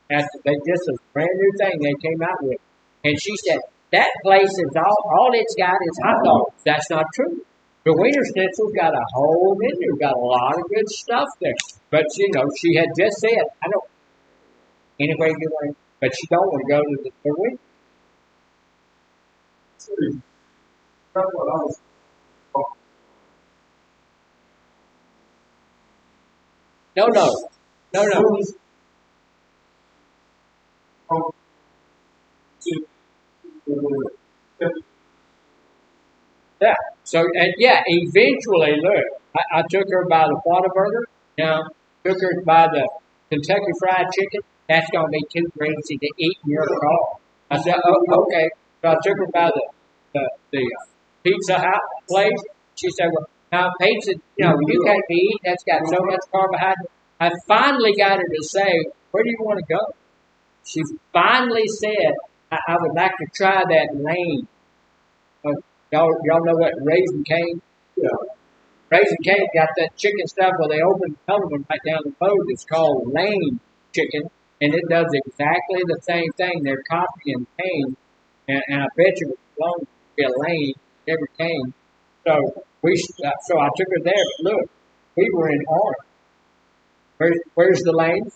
They just a brand new thing they came out with. And she said, that place is all it's got is hot dogs. That's not true. The Wiener Schnitzel's got a whole menu, got a lot of good stuff there. But, she had just said, I don't, anyway you want, but she don't want to go to the Wiener.
That's what I was.
No. Yeah. So, and yeah, eventually, look, I took her by the Whataburger. Took her by the Kentucky Fried Chicken. That's going to be too greasy to eat in your car. I said, oh, okay. So I took her by the Pizza Hut place. She said, well, now pizza, you can't be eating. That's got so much carbohydrate. I finally got her to say, where do you want to go? She finally said, I would like to try that lane. Y'all know what Raising Cane?
Yeah.
Raising Cane got that chicken stuff where they open another one right down the road. It's called Lane Chicken, and it does exactly the same thing. They're copying Cane, and I bet you it belongs to be a lane, never came. So I took her there. But look, we were in Orange. Where's the lane?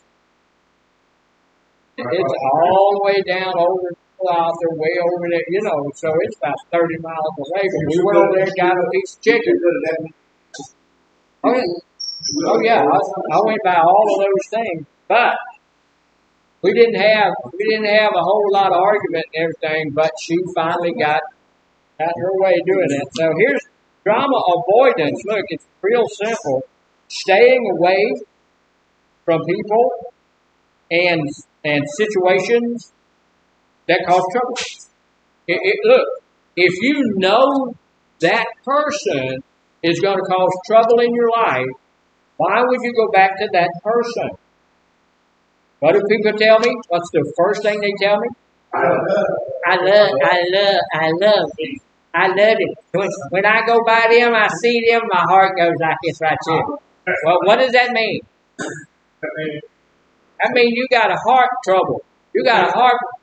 It's all the way down over they're way over there, so it's about 30 miles away. But we went over there and got a piece of chicken. Oh yeah, I went by all of those things, but we didn't have a whole lot of argument and everything. But she finally got her way of doing it. So here's drama avoidance. Look, it's real simple. Staying away from people and situations that cause trouble. Look, if you know that person is going to cause trouble in your life, why would you go back to that person? What do people tell me? What's the first thing they tell me? I love it. When I go by them, I see them, my heart goes like this right here. Well, what does that mean? I mean, you got a heart trouble. You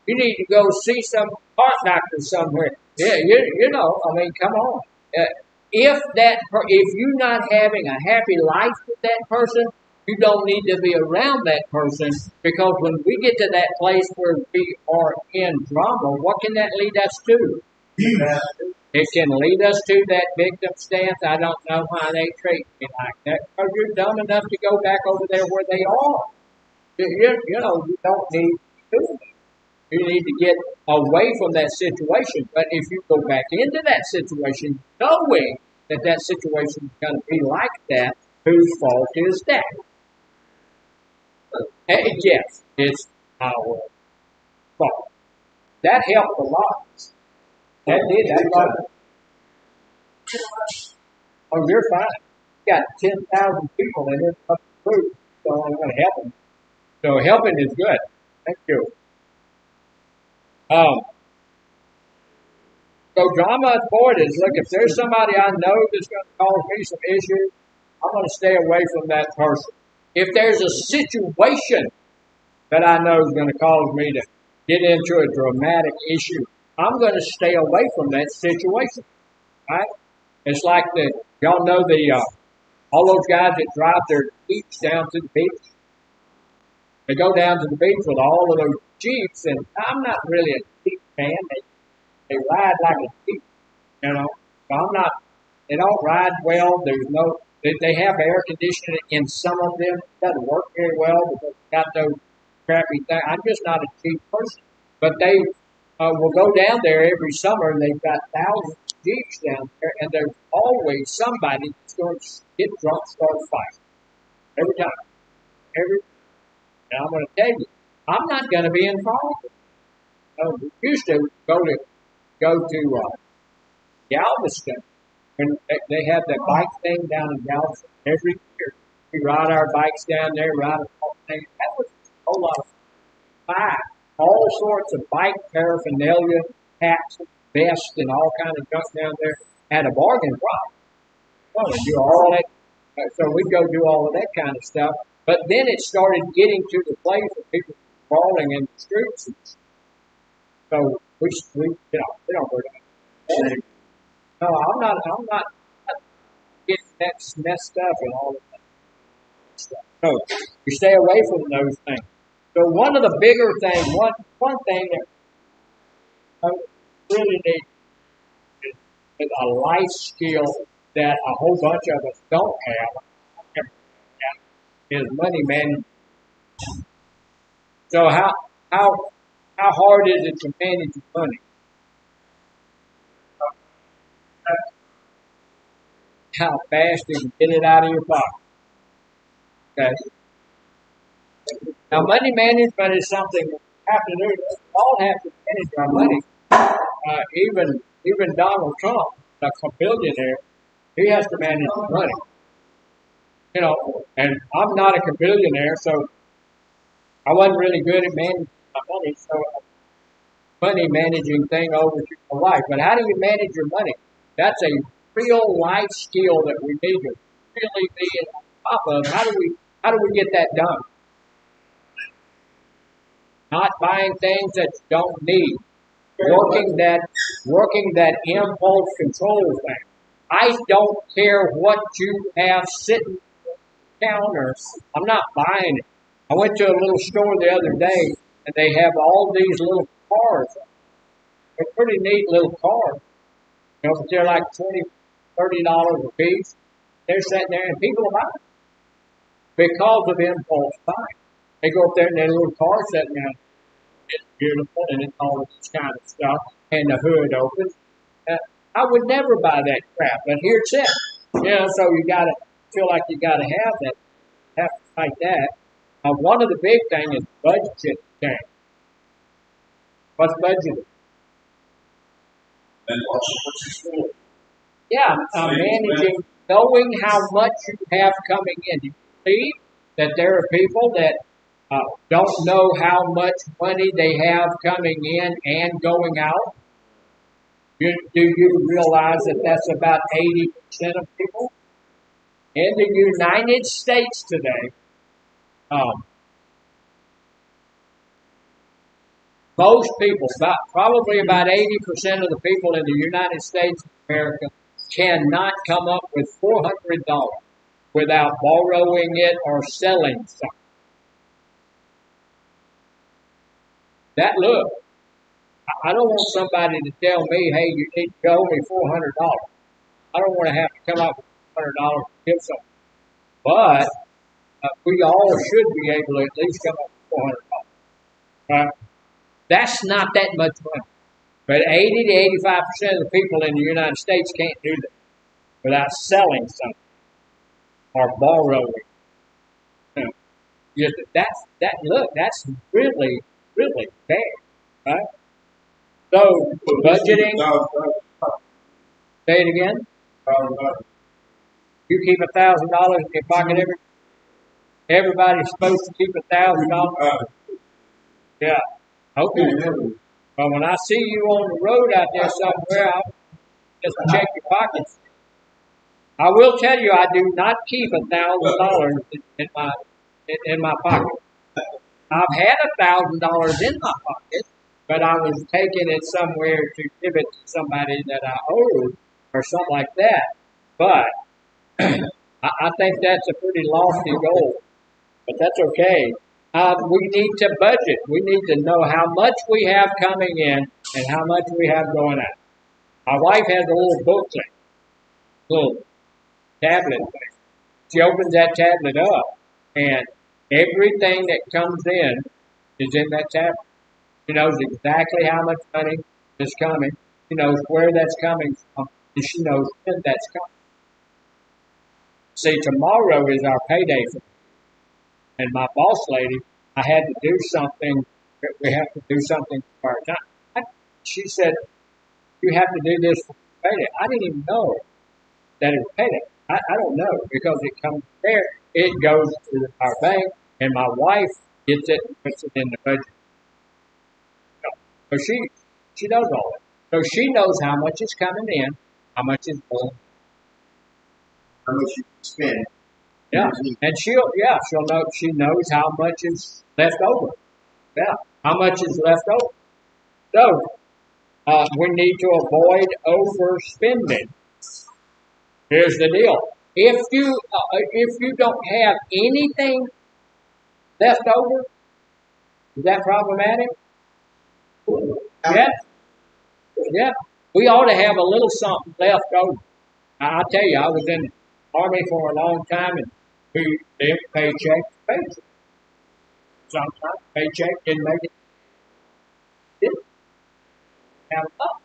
need to go see some heart doctor somewhere. Yeah, come on. If you're not having a happy life with that person, you don't need to be around that person, because when we get to that place where we are in drama, what can that lead us to? It can lead us to that victim stance. I don't know why they treat me like that, because you're dumb enough to go back over there where they are. You don't need to do it. You need to get away from that situation. But if you go back into that situation knowing that situation is going to be like that, whose fault is that? Yes, it's our fault. That helped a lot. That did. That helped. Oh, you're fine. You got 10,000 people in this group, so I'm going to help them. So helping is good. Thank you. Um, so drama avoidance. Look, if there's somebody I know that's going to cause me some issues, I'm going to stay away from that person. If there's a situation that I know is going to cause me to get into a dramatic issue, I'm going to stay away from that situation. Right? It's like y'all know all those guys that drive their Jeeps down to the beach. They go down to the beach with all of those Jeeps, and I'm not really a Jeep fan. They ride like a Jeep, you know. So I'm not. They don't ride well. There's no. They have air conditioning in some of them. It doesn't work very well because they got those crappy things. I'm just not a Jeep person. But they will go down there every summer, and they've got thousands of Jeeps down there, and there's always somebody that's going to get drunk, start a fight every time. And I'm going to tell you, I'm not going to be involved. We used to go to Galveston, and they have that bike thing down in Galveston every year. We ride our bikes down there, ride a whole thing. That was a whole lot of fun. Buy all sorts of bike paraphernalia, hats, vests, and all kind of junk down there at a bargain price. Well, we do all that. So we'd go do all of that kind of stuff. But then it started getting to the place where people were crawling in the streets. So we don't go down. No, I'm not getting that messed up and all of that stuff. So you stay away from those things. So one of the bigger things, one thing that I really need is a life skill that a whole bunch of us don't have, is money management. So how hard is it to manage your money? How fast you can get it out of your pocket. Okay. Now, money management is something we have to do. We all have to manage our money. Even Donald Trump, a billionaire, he has to manage his money. You know, and I'm not a billionaire, so I wasn't really good at managing my money. So, money managing thing over to my wife. But how do you manage your money? That's a real life skill that we need to really be on top of. How do we get that done? Not buying things that you don't need. Working that impulse control thing. I don't care what you have sitting on the counter. I'm not buying it. I went to a little store the other day, and they have all these little cars. They're pretty neat little cars. You know, but they're like $20, $30 a piece. They're sitting there, and people are buying because of impulse buying. They go up there in their little car sitting there. It's beautiful, and it's all this kind of stuff, and the hood opens. I would never buy that crap, but here it's at. You know, so you gotta feel like you gotta have that, have to fight that. One of the big things is budget thing. What's budgeting?
And what's your
Yeah, managing, knowing how much you have coming in. Do you see that there are people that don't know how much money they have coming in and going out? Do you realize that that's about 80% of people? In the United States today, most people, probably about 80% of the people in the United States of America cannot come up with $400 without borrowing it or selling something. That look, I don't want somebody to tell me, hey, you need to owe me $400. I don't want to have to come up with $400 to give something. But we all should be able to at least come up with $400. That's not that much money. But 80 to 85% of the people in the United States can't do that without selling something or borrowing. That's really, really bad, right? So budgeting. Say it again. You keep $1,000 in your pocket everybody's supposed to keep $1,000. Yeah. Okay. But when I see you on the road out there somewhere, I'll just check your pockets. I will tell you, I do not keep $1,000 in my pocket. I've had $1,000 in my pocket, but I was taking it somewhere to give it to somebody that I owed or something like that. But I think that's a pretty lofty goal, but that's okay. We need to budget. We need to know how much we have coming in and how much we have going out. My wife has a little booklet, little tablet thing. She opens that tablet up, and everything that comes in is in that tablet. She knows exactly how much money is coming. She knows where that's coming from, and she knows when that's coming. See, tomorrow is our payday for and my boss lady, I had to do something. We have to do something for our time. She said, "You have to do this for payday." I didn't even know that it was payday. I don't know because it comes there. It goes to our bank, and my wife gets it and puts it in the budget. So she knows all that. So she knows how much is coming in, how much is going.
How much you can spend.
Yeah, and she'll know. She knows how much is left over. Yeah, how much is left over. So we need to avoid overspending. Here's the deal: if you don't have anything left over, is that problematic? Yeah, yeah. We ought to have a little something left over. I tell you, I was in the army for a long time, and we lived paycheck to paycheck. Sometimes paycheck didn't make it. Didn't have enough.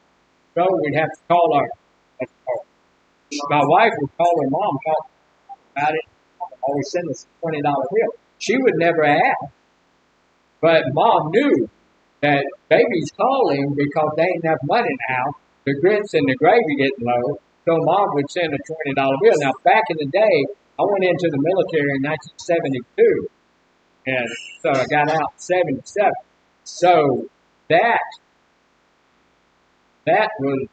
So we'd have to call my wife would call her mom, talk about it, always send us a $20 bill. She would never ask, but mom knew that baby's calling because they ain't enough money now. The grits and the gravy getting low, so mom would send a $20 bill. Now back in the day, I went into the military in 1972, and so I got out in 77. So that was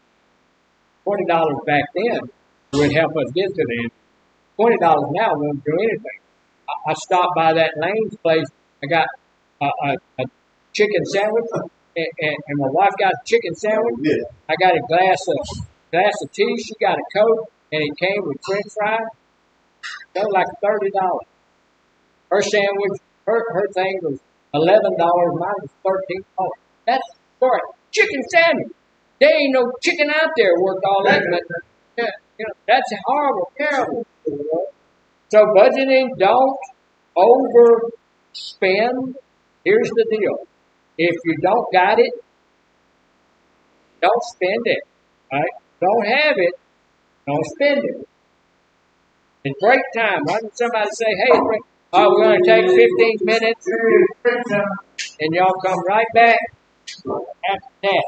$20 back then would help us get to the end. $20 now won't do anything. I stopped by that Lane's place. I got a chicken sandwich, and my wife got a chicken sandwich.
Yeah.
I got a glass of tea. She got a Coke, and it came with French fries. That was like $30. Her sandwich, her thing was $11. Mine was $13. That's for a chicken sandwich. There ain't no chicken out there worth all that, but that's horrible, terrible. So budgeting, don't overspend. Here's the deal. If you don't got it, don't spend it. Right? Don't have it, don't spend it. In break time, why didn't somebody say, hey, we're going to take 15 minutes and y'all come right back after that.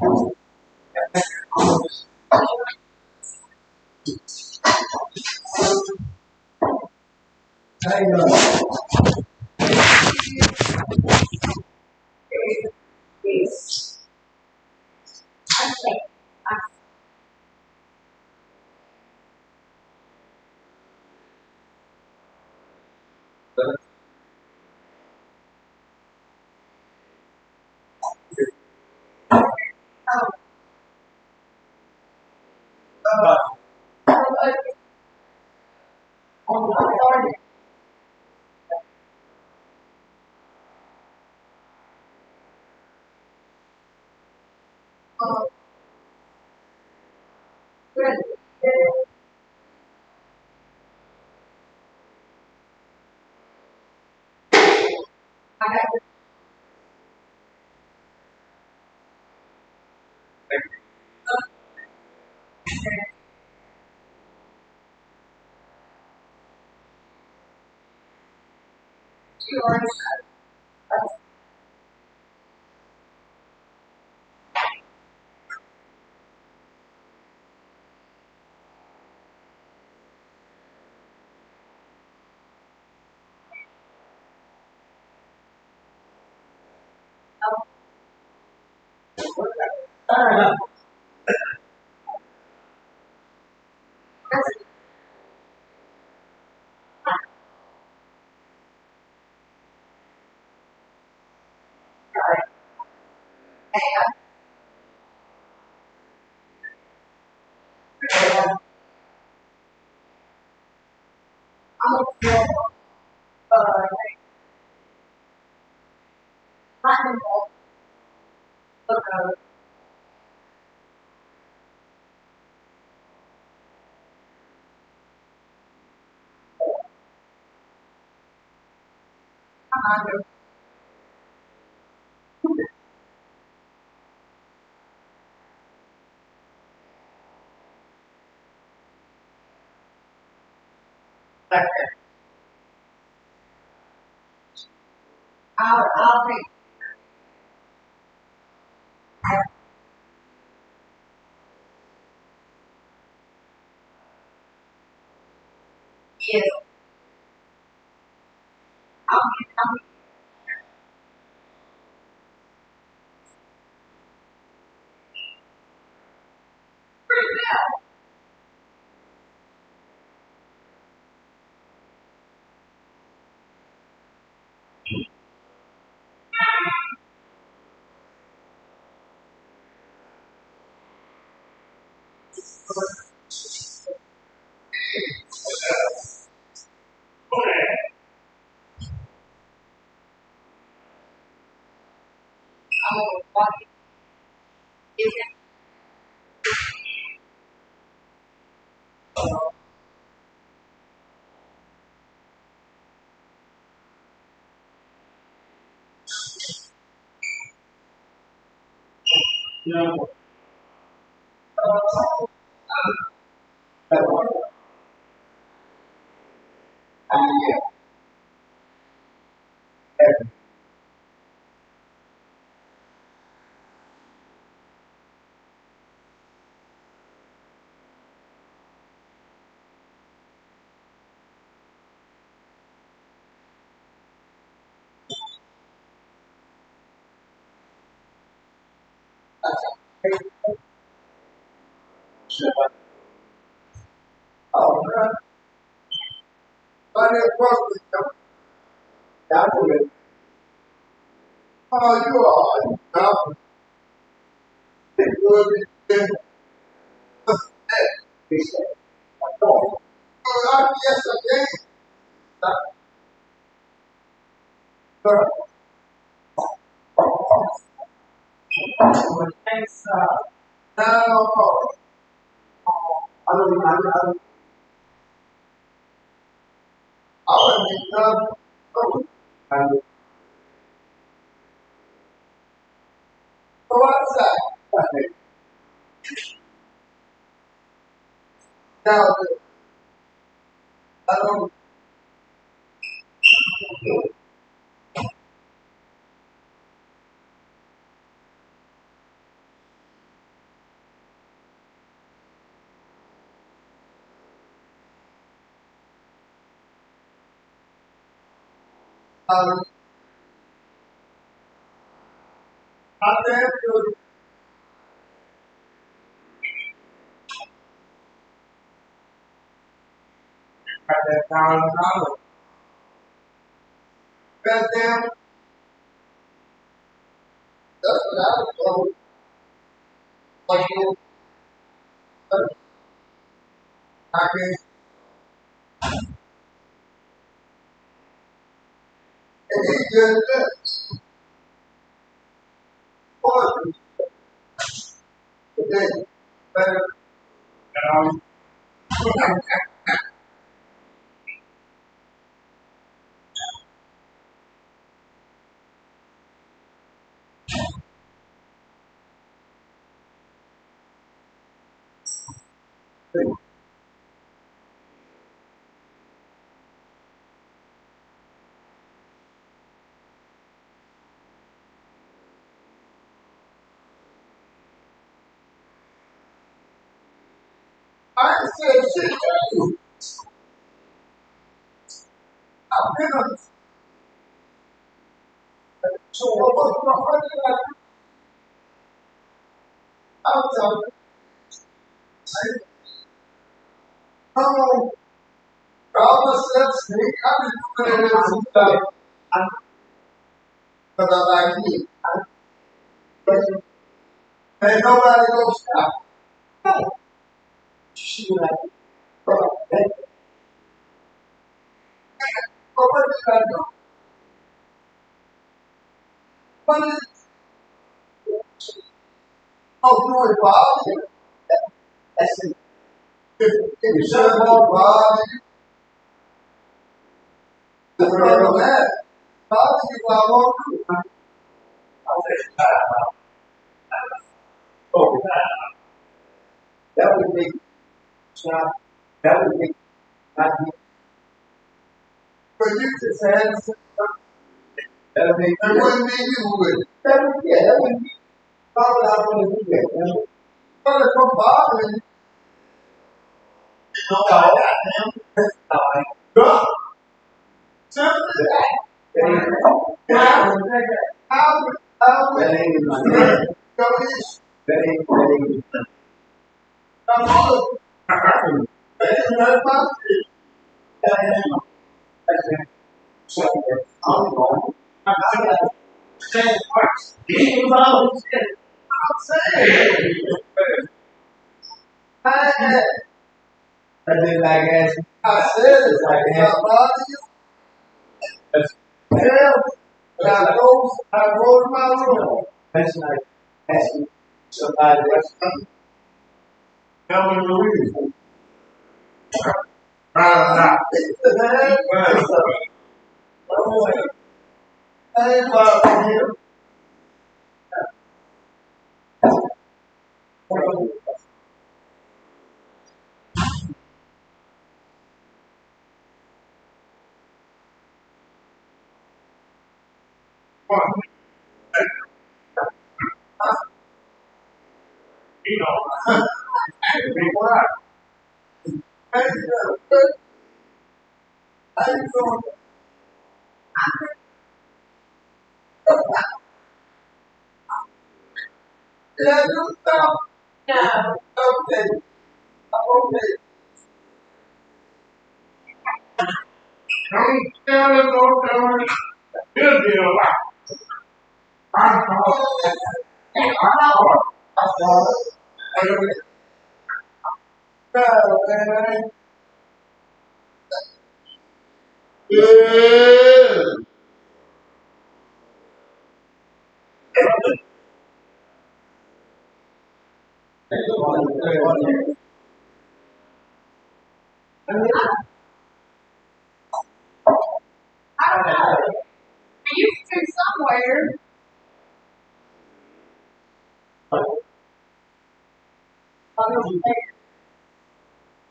I'll take it. I'll walk it.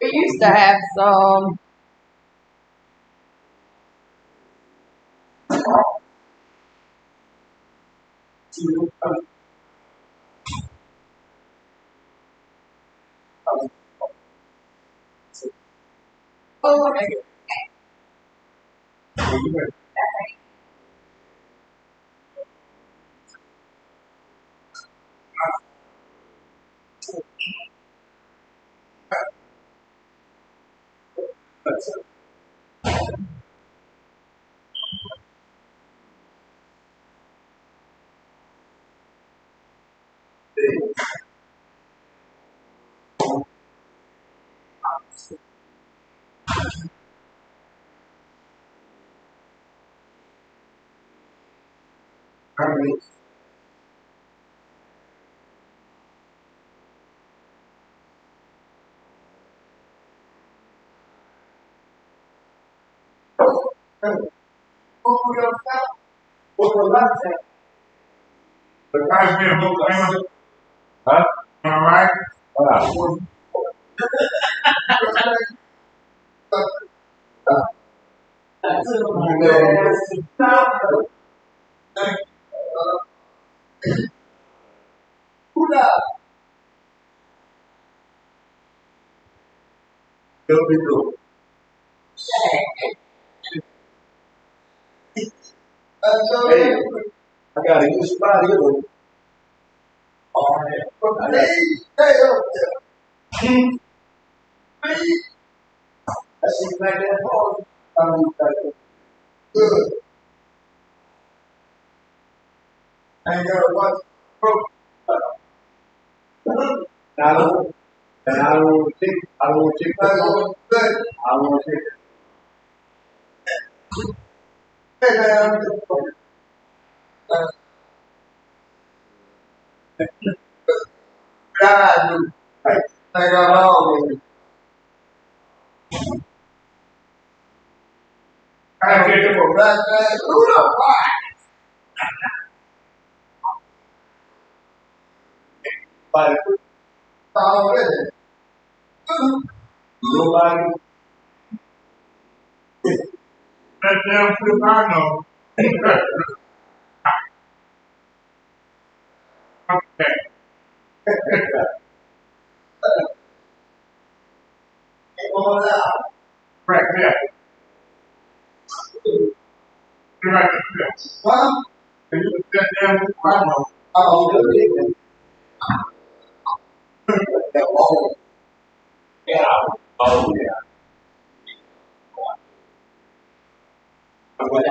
We used to have some.
Please stay up there. Please. That seems like that hard. Good. And what? I don't think I don't think I don't think hey man, God, I got all of it. I get it for black man. Who the fuck? Already. Nobody. That damn flip I know. Okay. All out. Right there. You're right there. Huh? Can you put that damn flip I know? Oh, good. Yeah. Oh, yeah. What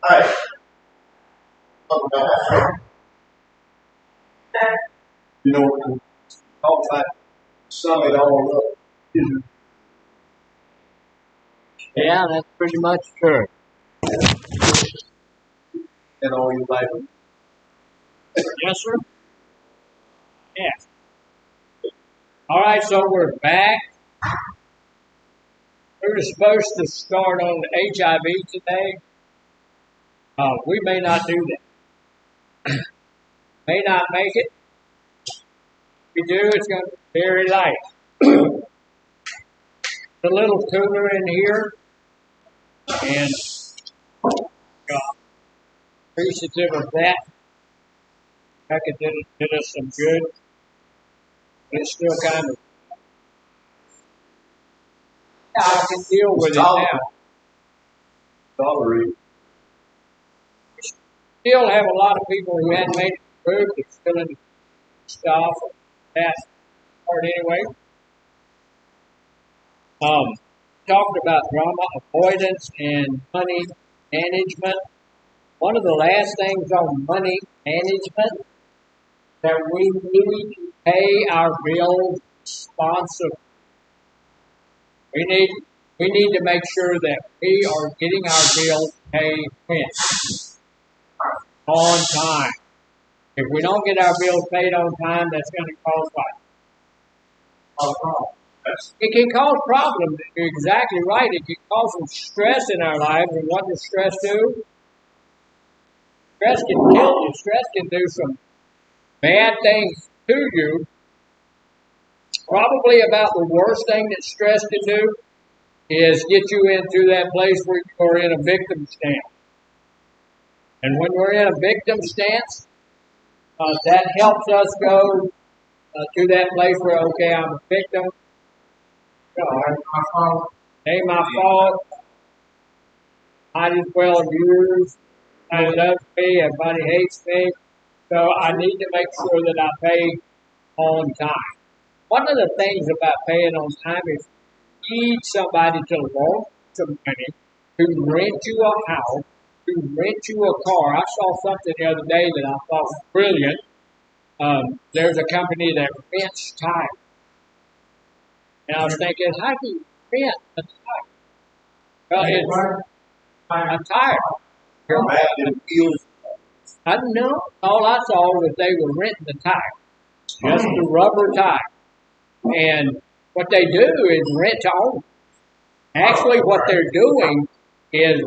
Alright. You know, all that sum it all up.
Yeah, that's pretty much true.
And all you like.
Yes, sir. Yes. All right, so we're back. We were supposed to start on HIV today. We may not do that. May not make it. If we do, it's going to be very light. It's a little cooler in here, and appreciative of that. Becca did us some good. But it's still kind of. Yeah, I can deal with it now.
Tolerate.
still have a lot of people who hadn't made it through. They're still in the stuff or that part anyway. Talked about drama avoidance and money management. One of the last things on money management that we need to pay our bills responsibly. We need to make sure that we are getting our bills paid when? On time. If we don't get our bills paid on time, that's going to cause what? It can cause problems. You're exactly right. It can cause some stress in our lives. And what does stress do? Stress can kill you. Stress can do some bad things to you. Probably about the worst thing that stress can do is get you into that place where you're in a victim stance. And when we're in a victim stance, that helps us go to that place where, okay, I'm a victim. Ain't my fault. Might as well use. Everybody loves me. Everybody hates me. So I need to make sure that I pay on time. One of the things about paying on time is you need somebody to loan some money, to rent you a house, to rent you a car. I saw something the other day that I thought was brilliant. There's a company that rents tires. And I was thinking, how do you rent a tire? Well, it's a tire. I don't know. All I saw was they were renting the tire. Just the rubber tire. And what they do is rent to own. Actually, what they're doing is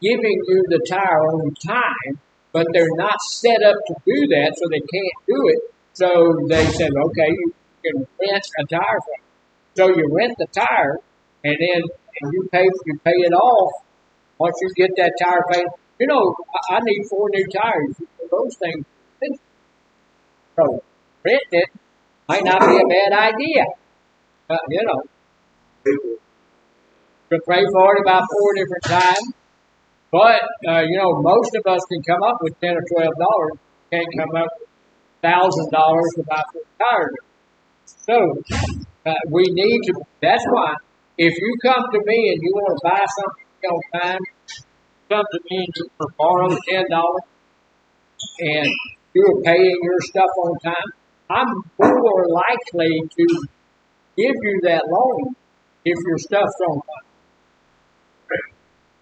giving you the tire on time, but they're not set up to do that, so they can't do it. So they said, okay, you can rent a tire from it. So you rent the tire, and then you pay it off once you get that tire paid. I need 4 new tires. Those things. So rent it might not be a bad idea. But, you can pray for it about 4 different times. But, most of us can come up with $10 or $12. Can't come up with $1,000 to buy 4 tires. So, we need to, that's why, if you come to me and you want to buy something on time, come to me and you can borrow $10 and you're paying your stuff on time, I'm more likely to give you that loan if your stuff's on time.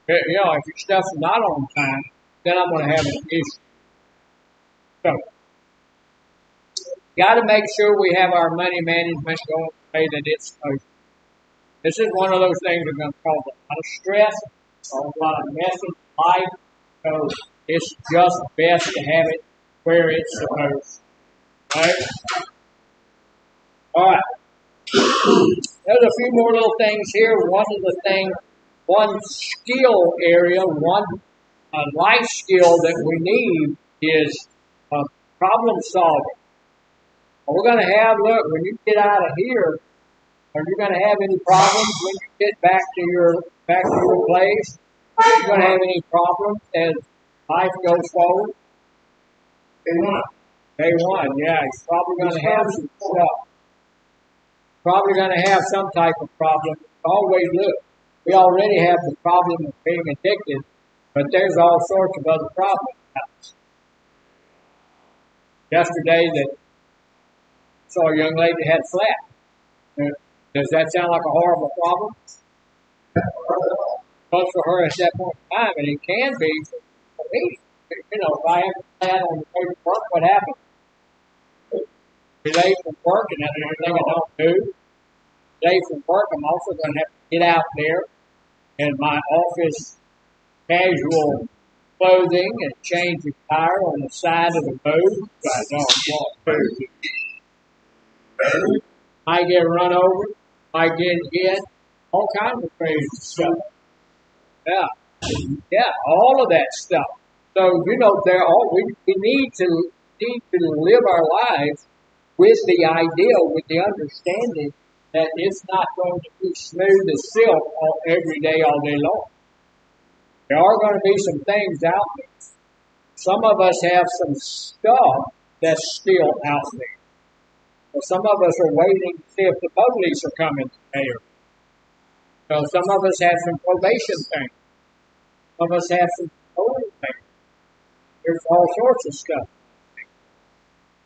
If your stuff's not on time, then I'm going to have an issue. So, got to make sure we have our money management going the way that it's supposed to. This is one of those things that's going to cause a lot of stress, a lot of mess in life. So it's just best to have it where it's supposed to. Right? All right. There's a few more little things here. One skill area, one life skill that we need is problem solving. We're going to have, when you get out of here, are you going to have any problems when you get back to your place? Are you going to have any problems as life goes forward? Day one, yeah. He's probably going to have some stuff. Probably going to have some type of problem. Always look. We already have the problem of being addicted, but there's all sorts of other problems. Yesterday, I saw a young lady that had flat. Does that sound like a horrible problem? But for her at that point in time, and it can be for me. If I have a flat on the way to work, what happens? Today from work, and that's everything I don't do. Today from work, I'm also going to have to get out there in my office casual clothing and change the tire on the side of the road so I don't walk through. Might get run over, might get hit, all kinds of crazy stuff. Yeah, all of that stuff. So we need to live our lives with the idea, with the understanding that it's not going to be smooth as silk every day, all day long. There are going to be some things out there some of us have some stuff that's still out there. Well, some of us are waiting to see if the police are coming there. So some of us have some probation things. Some of us have some holding things. There's all sorts of stuff.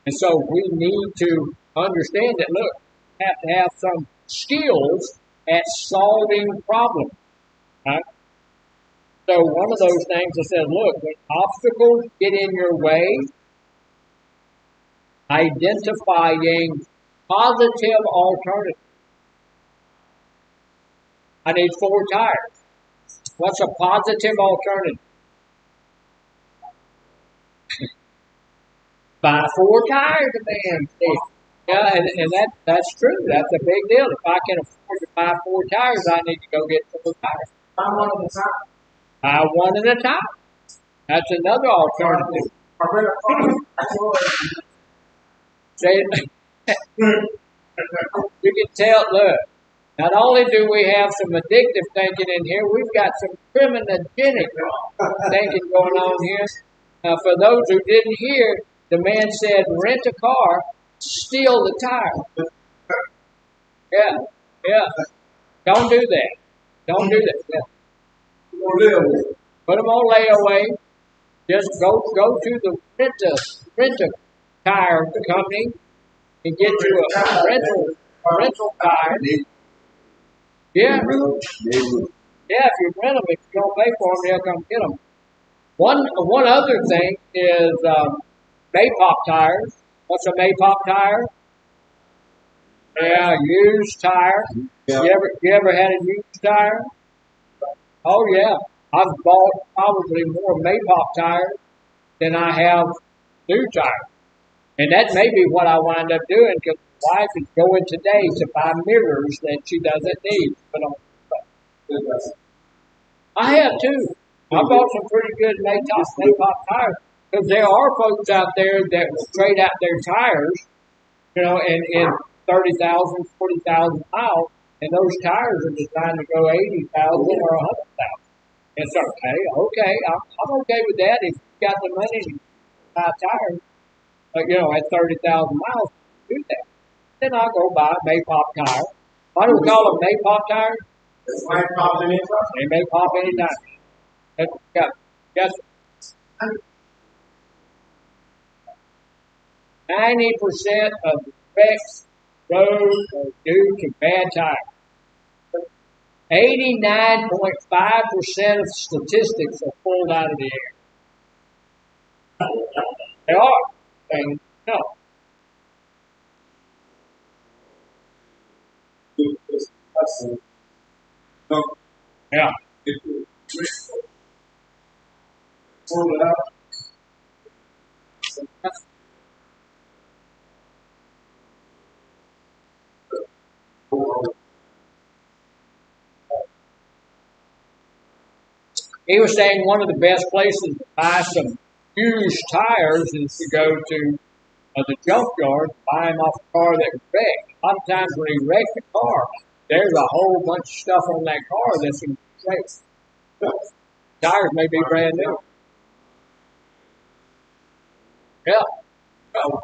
And so we need to understand that, look, we have to have some skills at solving problems. Right? So one of those things that says, look, when obstacles get in your way, identifying positive alternatives. I need 4 tires. What's a positive alternative? Buy 4 tires, man. Yeah, and that's true. That's a big deal. If I can afford to buy 4 tires, I need to go get 4 tires.
Buy one at a time.
Buy one at a time. That's another alternative. Say, you can tell, look, not only do we have some addictive thinking in here, we've got some criminogenic thinking going on here. For those who didn't hear, the man said, rent a car, steal the tire. Yeah. Don't do that. Don't do that. Yeah. Put them on layaway. Just go to the rent a tire company and get you a rental tire. Yeah. If you rent them, if you don't pay for them, they'll come get them. One other thing is Maypop tires. What's a Maypop tire? Yeah, used tire. Yeah. You ever had a used tire? Oh yeah, I've bought probably more Maypop tires than I have new tires, and that may be what I wind up doing because my wife is going today to buy mirrors that she doesn't need. But I have too. I bought some pretty good Maypop tires because there are folks out there that will trade out their tires, in 30,000, 40,000 miles, and those tires are designed to go 80,000 or 100,000. It's okay. I'm okay with that if you got the money to buy tires, at 30,000 miles, do that. Then I'll go buy a Maypop tire. Why do we call them Maypop tires?
They pop anytime.
They may pop anytime. Guess 90% of the wrecks roads are due to bad tires. 89.5% of statistics are pulled out of the air. They are. And no. Yeah.
Pull it out.
He was saying one of the best places to buy some used tires is to go to the junkyard, buy them off a car that was wrecked. A lot of times when he wrecked the car, there's a whole bunch of stuff on that car that's in shape. Tires may be brand new. Yeah. So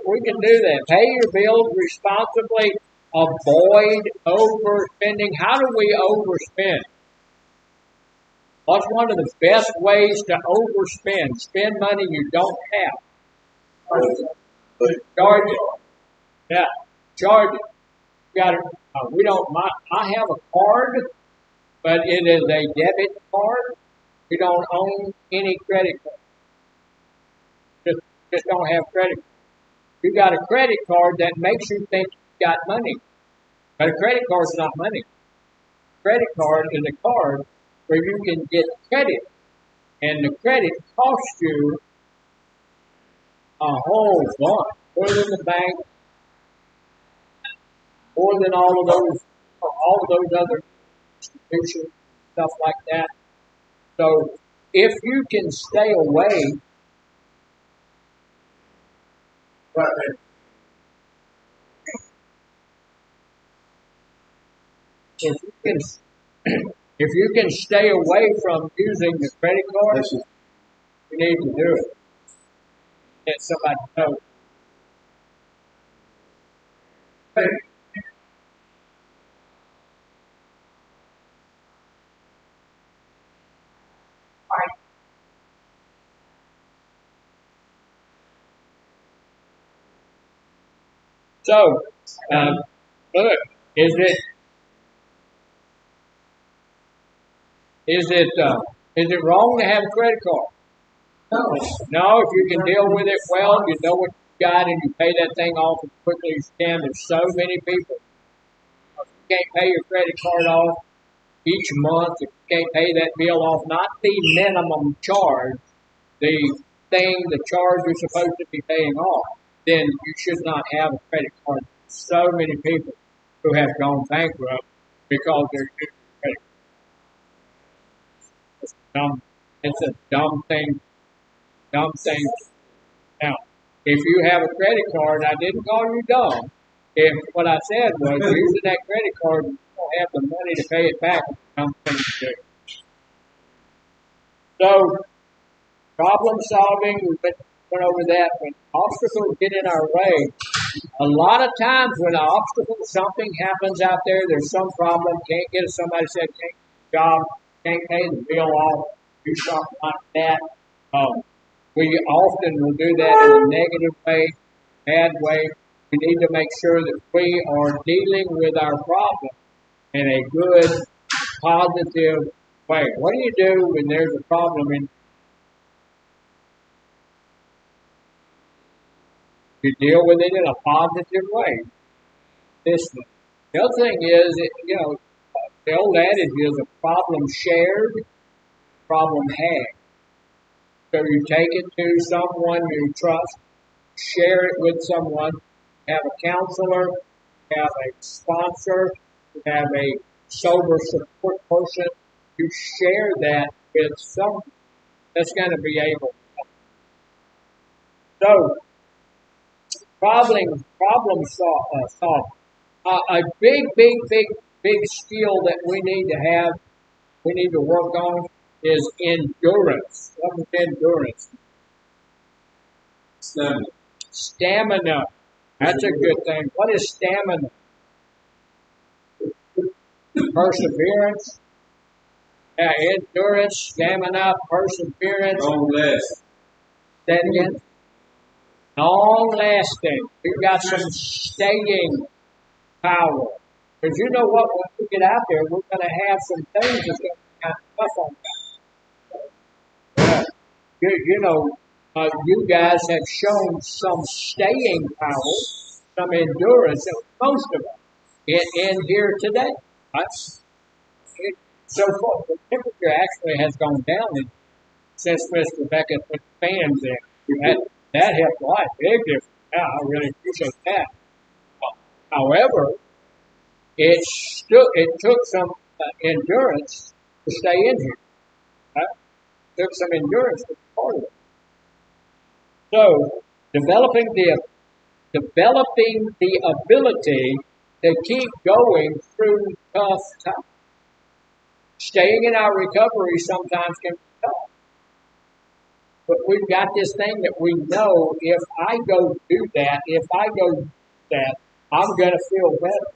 we can do that. Pay your bills responsibly. Avoid overspending. How do we overspend? What's one of the best ways to overspend? Spend money you don't have. Charge it. Yeah, charge it. You got I have a card, but it is a debit card. We don't own any credit card. Just don't have credit. You got a credit card that makes you think you got money, but a credit card is not money. Credit card is a card where you can get credit, and the credit costs you a whole bunch, more than the bank, more than all of those other institutions, stuff like that. So if you can stay away, if you can stay away from using the credit card, You need to do it. Let somebody know. So, look, is it wrong to have a credit card? No, if you can deal with it well, you know what you got, and you pay that thing off as quickly as you can. There's so many people. If you can't pay your credit card off each month, if you can't pay that bill off, not the minimum charge, the charge you're supposed to be paying off, then you should not have a credit card. So many people who have gone bankrupt because they're using credit cards. It's a dumb thing. Dumb thing. Now, if you have a credit card, I didn't call you dumb. If what I said was using that credit card, you don't have the money to pay it back. It's a dumb thing to do. So, problem solving, we went over that. When obstacles get in our way, a lot of times when an obstacle, something happens out there, there's some problem, can't get it, somebody said can't get a job, can't pay the bill off, do something like that. We often will do that in a negative way, bad way. We need to make sure that we are dealing with our problem in a good, positive way. What do you do when there's a problem and you deal with it in a positive way? The other thing is, the old adage is a problem shared, problem had. So you take it to someone you trust, share it with someone, have a counselor, have a sponsor, have a sober support person. You share that with someone that's going to be able to help. So, problem solving. A big skill that we need to have, we need to work on is endurance. What is endurance? Stamina. That's a good thing. What is stamina? Perseverance. Yeah, endurance, stamina, perseverance.
Long last.
That again? Long lasting. We've got some staying power. Because you know what? When we get out there, we're going to have some things that's going to be kind of tough on us. You guys have shown some staying power, some endurance, most of us, in here today. Right? So far, the temperature actually has gone down since Mr. Beckett put the fans in. That helped a lot, big difference. Yeah, I really appreciate that. However, it took some endurance to stay in here. Right? It took some endurance to be part of it. So, developing the ability to keep going through tough times. Staying in our recovery sometimes can be tough. But we've got this thing that we know if I go do that, I'm going to feel better.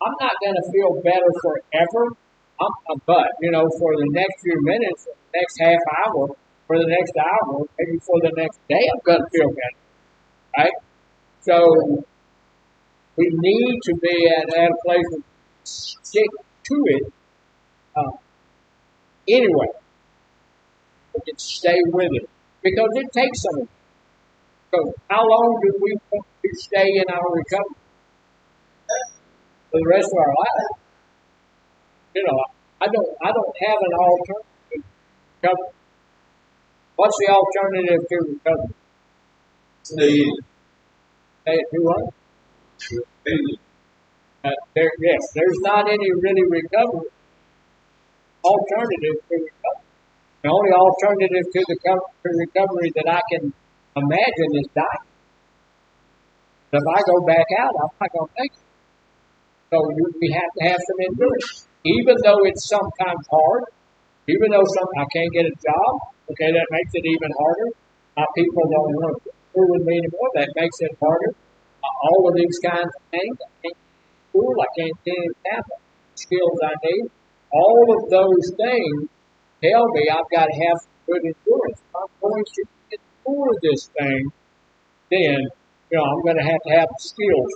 I'm not going to feel better forever, but, for the next few minutes, for the next half hour, for the next hour, maybe for the next day, I'm going to feel better. Right? So, we need to be at a place where we stick to it anyway. We can stay with it. Because it takes some of it. So, how long do we want to stay in our recovery? For the rest of our life. I don't have an alternative recovery. What's the alternative to recovery?
Stay in.
Stay do what? There's not any really recovery alternative to recovery. The only alternative to recovery that I can imagine is dying. If I go back out, I'm not going to make it. So we have to have some endurance. Even though it's sometimes hard, Even though I can't get a job, okay, that makes it even harder. My people don't want to fool with me anymore. That makes it harder. All of these kinds of things. I can't school. I can't get any the skills I need. All of those things tell me I've got to have good endurance. If I'm going to endure this thing, then I'm going to have the skills.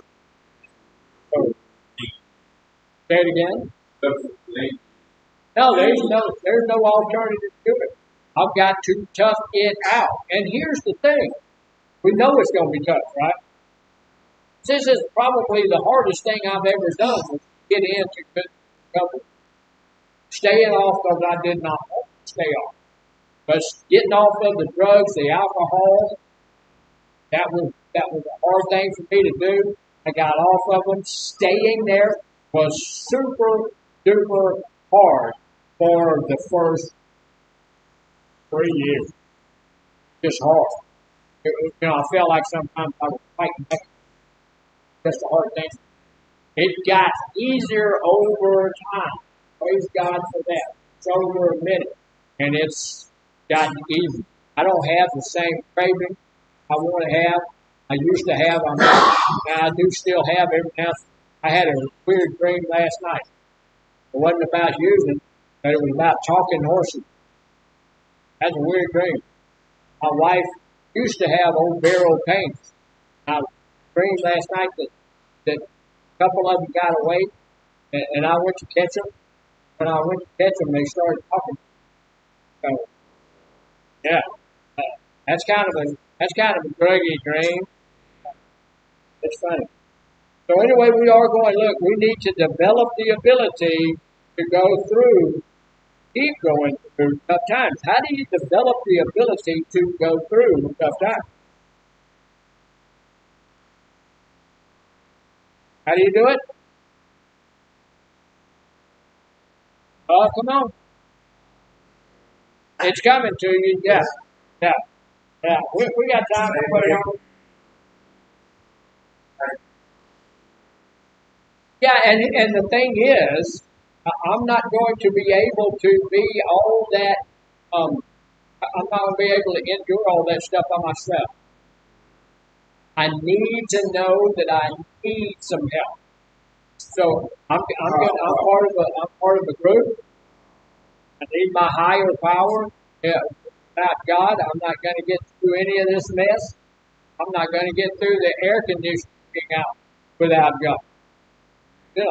So, say it again. No, there's no alternative to it. I've got to tough it out. And here's the thing. We know it's going to be tough, right? This is probably the hardest thing I've ever done was get into good recovery. Staying off because I did not want to stay off. But getting off of the drugs, the alcohol, that was a hard thing for me to do. I got off of them. Staying there was super duper hard for the first 3 years. Just hard. I felt like sometimes I was fighting back. Just a hard thing. It got easier over time. Praise God for that. It's over a minute, and it's gotten easy. I don't have the same craving I want to have. I used to have, and I do still have every now and then. I had a weird dream last night. It wasn't about using, but it was about talking horses. That's a weird dream. My wife used to have old barrel pains. I dreamed last night that a couple of them got away, and I went to catch them. When I went to catch them, they started talking. So, yeah, that's kind of a druggy dream. It's funny. So anyway, we are going. Look, we need to develop the ability to go through, keep going through tough times. How do you develop the ability to go through tough times? How do you do it? Oh, come on. It's coming to you. Yeah. Yeah. Yeah. We got time. Everybody on. Yeah, and the thing is, I'm not going to be able to be all that, I'm not going to be able to endure all that stuff by myself. I need to know that I need some help. So I'm part of a group. I need my higher power. Yeah, without God, I'm not going to get through any of this mess. I'm not going to get through the air conditioning out without God. My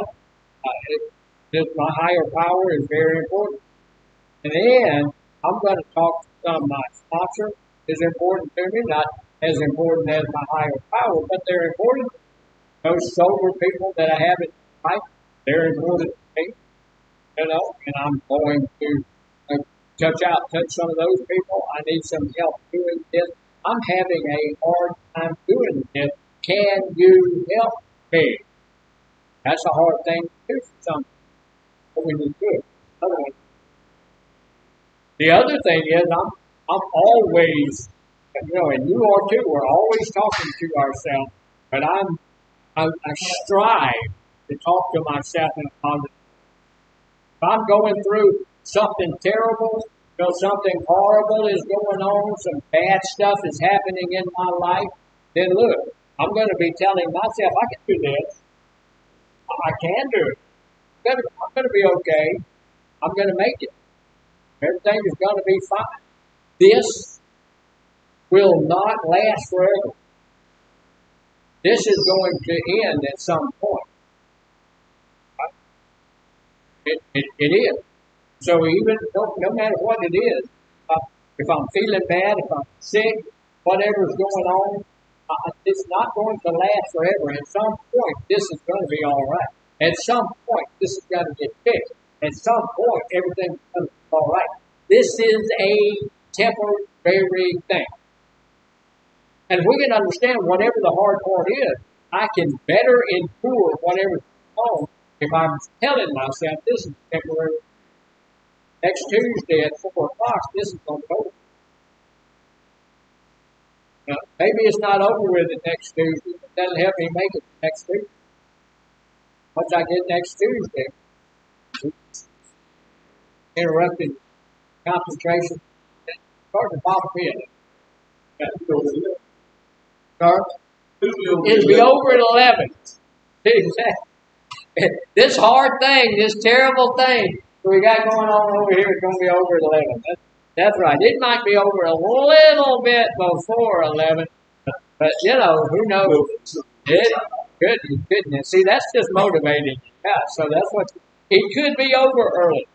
higher power is very important. And then I'm going to talk to some of my sponsor is important to me, not as important as my higher power, but they're important. Those sober people that I have in life, they're important to me, and I'm going to touch some of those people. I need some help doing this. I'm having a hard time doing this. Can you help me? That's a hard thing to do for some people, but we need to do it. The other thing is I'm always, and you are too, we're always talking to ourselves, but I strive to talk to myself in a positive. If I'm going through something terrible, something horrible is going on, some bad stuff is happening in my life, then look, I'm going to be telling myself, I can do this. I can do it. I'm going to be okay. I'm going to make it. Everything is going to be fine. This will not last forever. This is going to end at some point. It is. So even no matter what it is, if I'm feeling bad, if I'm sick, whatever's going on, it's not going to last forever. At some point, this is going to be all right. At some point, this is going to get fixed. At some point, everything's going to be all right. This is a temporary thing. And we can understand whatever the hard part is, I can better endure whatever's going on if I'm telling myself this is temporary. Next Tuesday at 4 o'clock, this is going to be over. Now, maybe it's not over with it next Tuesday, but that'll help me make it next Tuesday. Once I get next Tuesday, interrupting concentration. It's starting to bother me. Start. It'll be over at 11. This hard thing, this terrible thing we got going on over here is going to be over at 11. That's right. It might be over a little bit before 11, but who knows? Goodness. See, that's just motivating. Yeah, so that's what it could be over early.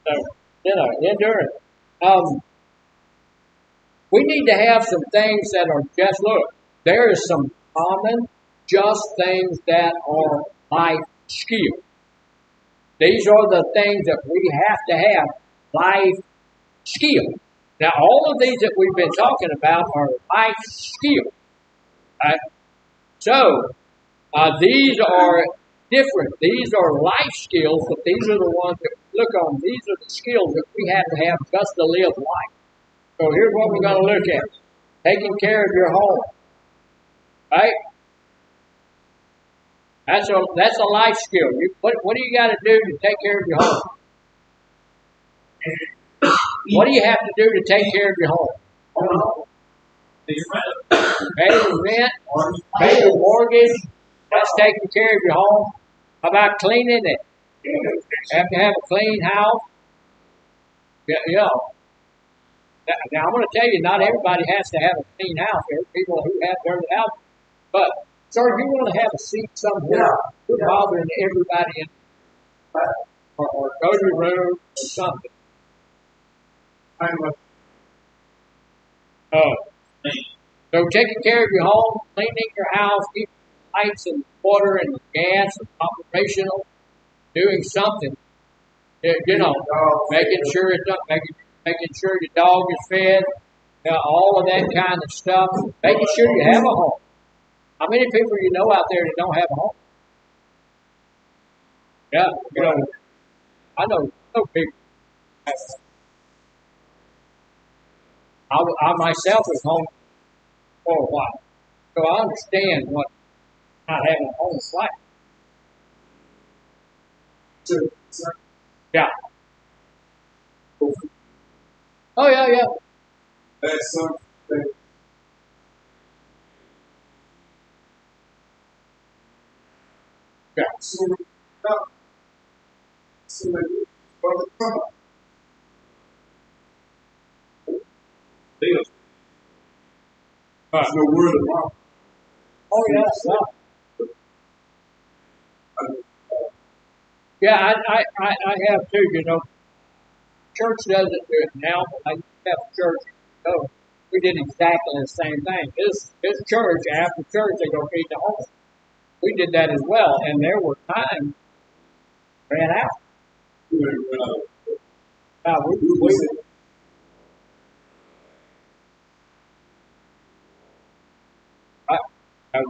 So, endure it. We need to have some things that are just look. There is some common, just things that are life skills. These are the things that we have to have life skills. Now, all of these that we've been talking about are life skills. Right? So, these are different. These are life skills, but these are the ones that we look on. These are the skills that we have to have just to live life. So here's what we're going to look at. Taking care of your home. Right? That's a life skill. What do you got to do to take care of your home? What do you have to do to take care of your home? Pay the rent, pay the mortgage. That's taking care of your home. How about cleaning it? You have to have a clean house. Yeah. Now, I'm going to tell you, not everybody has to have a clean house. There are people who have dirty houses. But, sir, you want to have a seat somewhere. You're bothering everybody in or go to your room or something. So taking care of your home, cleaning your house, keeping the lights and water and the gas operational, doing something. Making sure it's up, making sure your dog is fed, all of that kind of stuff. Making sure you have a home. How many people you know out there that don't have a home? Yeah, I know people. I myself was home for a while, so I understand what not having a home is like. Yeah. Oh yeah.
That's something.
Yeah.
No word of mouth.
Oh yeah. Yeah, I have too. Church doesn't do it now, but I used to have a church. So we did exactly the same thing. This church, after church, they go feed the homeless. We did that as well, and there were times ran out.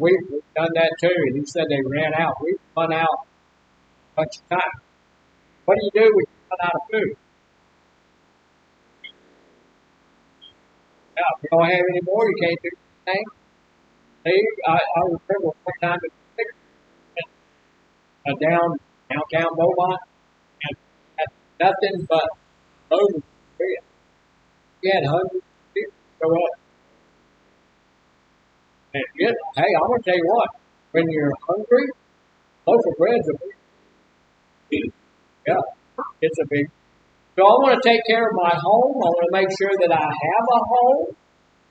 We've done that too, and he said they ran out. We've run out a bunch of times. What do you do when you run out of food? Yeah, if you don't have any more, you can't do anything. See, I remember one time downtown Beaumont, and had nothing but loaves of bread. We had hundreds of people show up. And hey, I'm going to tell you what, when you're hungry, loaf of bread's a big. Yeah, it's a big. So I want to take care of my home. I want to make sure that I have a home.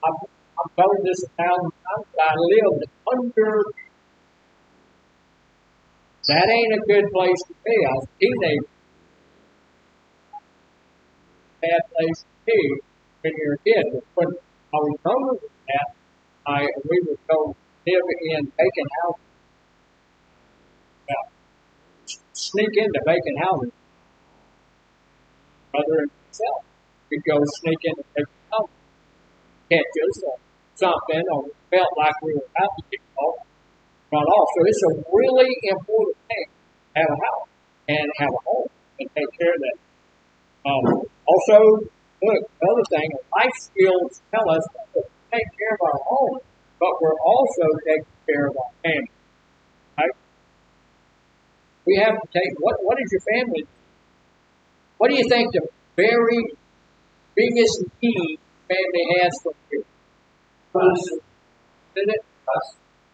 I'm told this 1,000 times, but I lived under. That ain't a good place to be. I was a teenager. Bad place to be when you're a kid. But when I was younger than that, we would go live in vacant houses. Sneak into vacant houses. Brother and myself. We'd go sneak into vacant houses. Catch us or something, or we felt like we were about to get off, run off. So it's a really important thing to have a house and have a home and take care of that. Also, look, another thing, life skills tell us that we take care of our home, but we're also taking care of our family. Right? We have to take, what is your family? What do you think the very biggest need family has from you? Isn't it?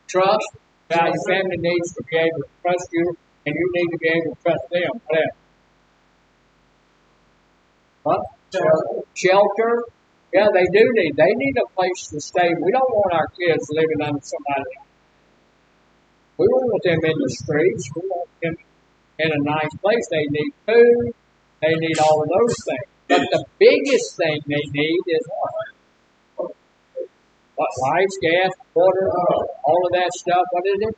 Trust. Now, your family needs to be able to trust you, and you need to be able to trust them. What else? What? Shelter. Yeah, they do need. They need a place to stay. We don't want our kids living under somebody else. We don't want them in the streets. We want them in a nice place. They need food. They need all of those things. But the biggest thing they need is what? What? Lights, gas, water, all of that stuff. What is it?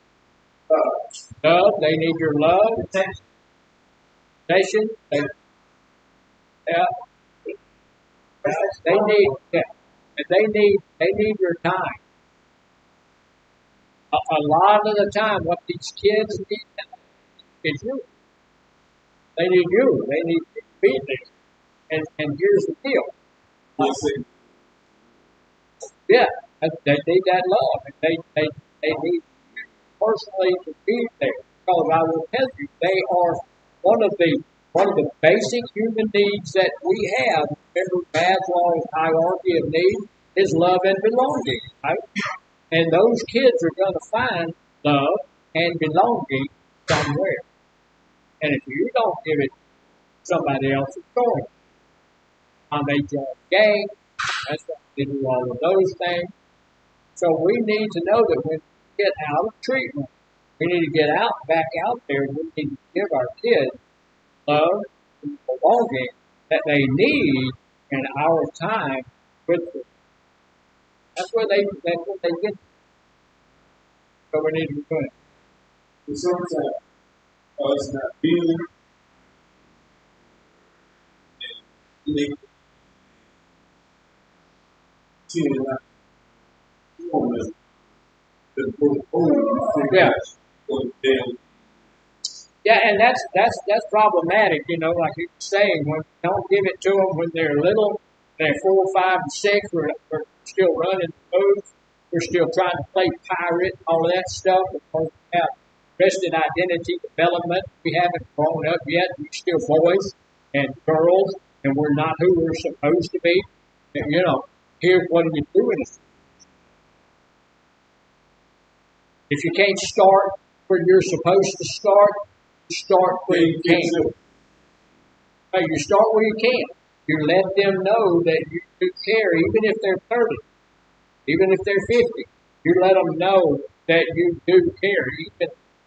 Love. They need your love. Attention. Yeah. They need. Yeah. They need your time. A lot of the time, what these kids need is you. They need you. They need you to be there. And here's the deal. Yeah, they need that love. And they need you personally to be there. Because I will tell you, they are one of the basic human needs that we have. Remember, Maslow's hierarchy of needs is love and belonging, right? And those kids are going to find love and belonging somewhere. And if you don't give it, somebody else is going. I may join a gang. That's what they do all of those things. So we need to know that when we get out of treatment, we need to get back out there. We need to give our kids love and belonging that they need in our time with them. That's where they get. So we need to be doing it.
Sometimes us not feeling need to
Yeah. Yeah, and that's problematic, like you were saying, when you don't give it to them when they're little, they're 4, 5, and 6, we're still running moves, we're still trying to play pirate, all of that stuff, because we have rested identity development, we haven't grown up yet, we're still boys and girls, and we're not who we're supposed to be. And, here's what are you doing? If you can't start where you're supposed to start, you start where you can't. You start where you can. You let them know that you do care, even if they're 30, even if they're 50. You let them know that you do care,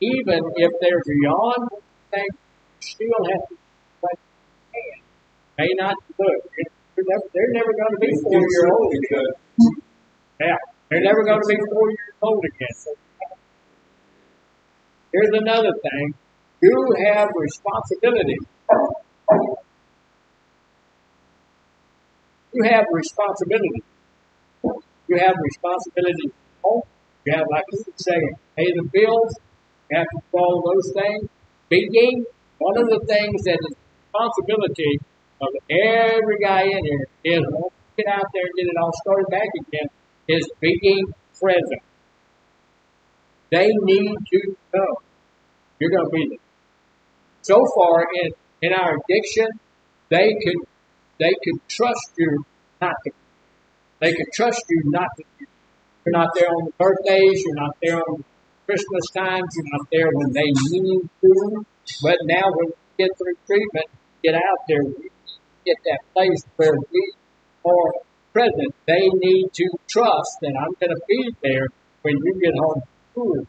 even if they're beyond things. You still have to what you can. May not look. They're never going to be 4-year-old again. Yeah, they're never going to be 4 years old again. So here's another thing. You have responsibility. You have responsibility. You have responsibility. You have, like you say, pay the bills. You have to follow those things. Speaking, one of the things that is responsibility of every guy in here is once you get out there and get it all started back again, is being present. They need to know you're going to be there. So far in our addiction, they could trust you not to. They could trust you not to. You're not there on the birthdays. You're not there on Christmas times. You're not there when they need to. But now when we get through treatment, get out there, we get that place where we are present. They need to trust that I'm going to be there when you get home from school.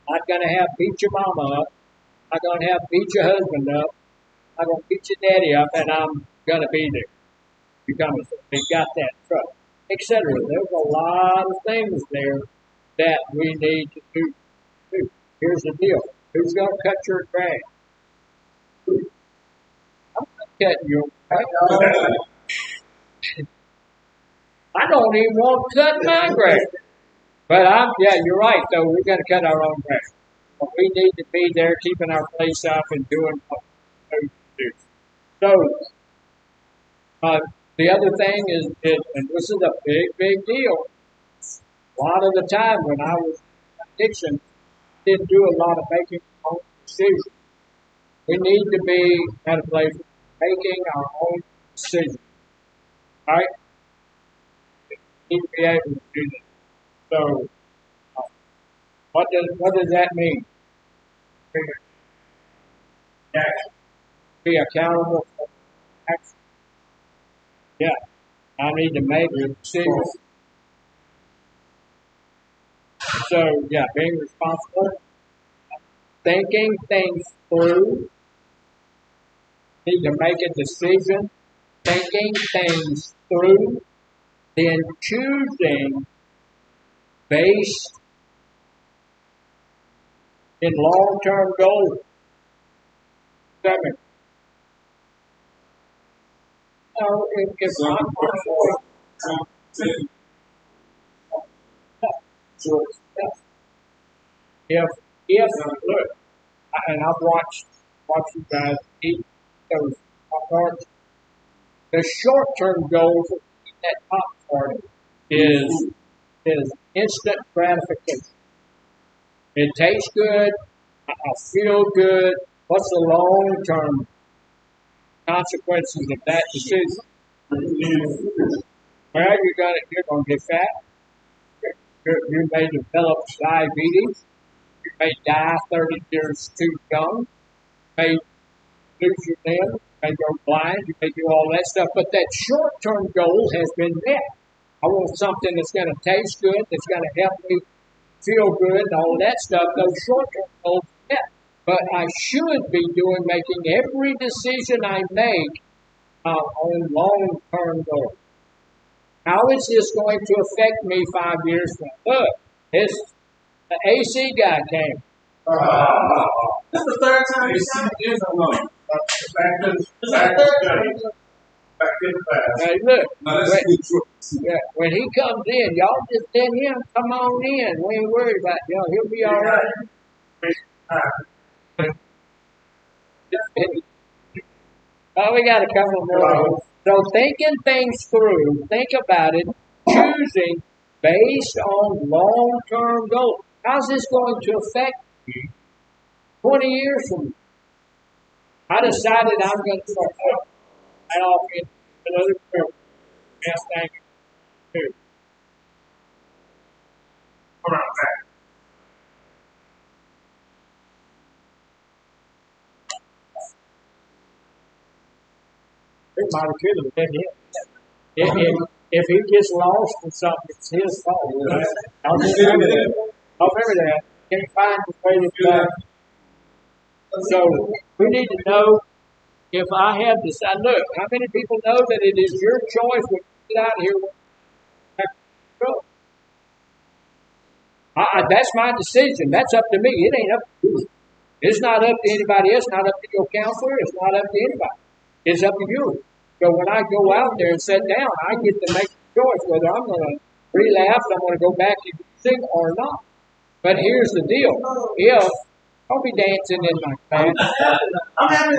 I'm not going to have beat your mama up. I'm going to have beat your husband up. I'm going to beat your daddy up, and I'm going to be there. You come and they got that trust, etc. There's a lot of things there that we need to do. Here's the deal. Who's going to cut your grass? I'm not cutting your grass. I don't even want to cut my grass. But you're right, though. We've got to cut our own grass. But we need to be there keeping our place up and doing what we do. So, the other thing is, and this is a big deal, a lot of the time when I was in addiction, I didn't do a lot of making our own decisions. We need to be at a place of making our own decisions. right? Need to be able to do that. So, uh, what does that mean? Be accountable for action. Yeah, I need to make decisions. So, yeah, being responsible, thinking things through, need to make a decision, thinking things through, then choosing based in long-term goals. Seven. So if I'm if look, and I've watched you guys eat those popcorns. The short-term goal for eating that popcorn is instant gratification. It tastes good. I feel good. What's the long-term consequences of that decision? Well, you're gonna get fat. You may develop diabetes. You may die 30 years too young. You may lose your limb. You may go blind. You may do all that stuff. But that short-term goal has been met. I want something that's going to taste good, that's going to help me feel good, and all that stuff. Those short-term goals are met. But I should be making every decision I make on long-term goals. How is this going to affect me 5 years from now? Look, the AC guy came.
This is the third time you said it is alone. Back in the past.
Hey, look,
Now let's be true.
when he comes in, y'all just let him come on in. We ain't worried about y'all. He'll be all right. Oh, we got a couple more. So thinking things through, think about it, choosing based on long-term goals. How's this going to affect you 20 years from now? I decided I'm going to start that off in another prayer. Yes, thank you. It might have killed him, didn't it? If he gets lost in something, it's his fault. I'll remember that. Can't find the way to go. So we need to know if I have decided. Look, how many people know that it is your choice when you get out of here? That's my decision. That's up to me. It ain't up to you. It's not up to anybody else. Not up to your counselor. It's not up to anybody. It's up to you. So when I go out there and sit down, I get to make the choice whether I'm going to relapse, I'm going to go back to using or not. But here's the deal. If I'll be dancing in my class.
I'm happy.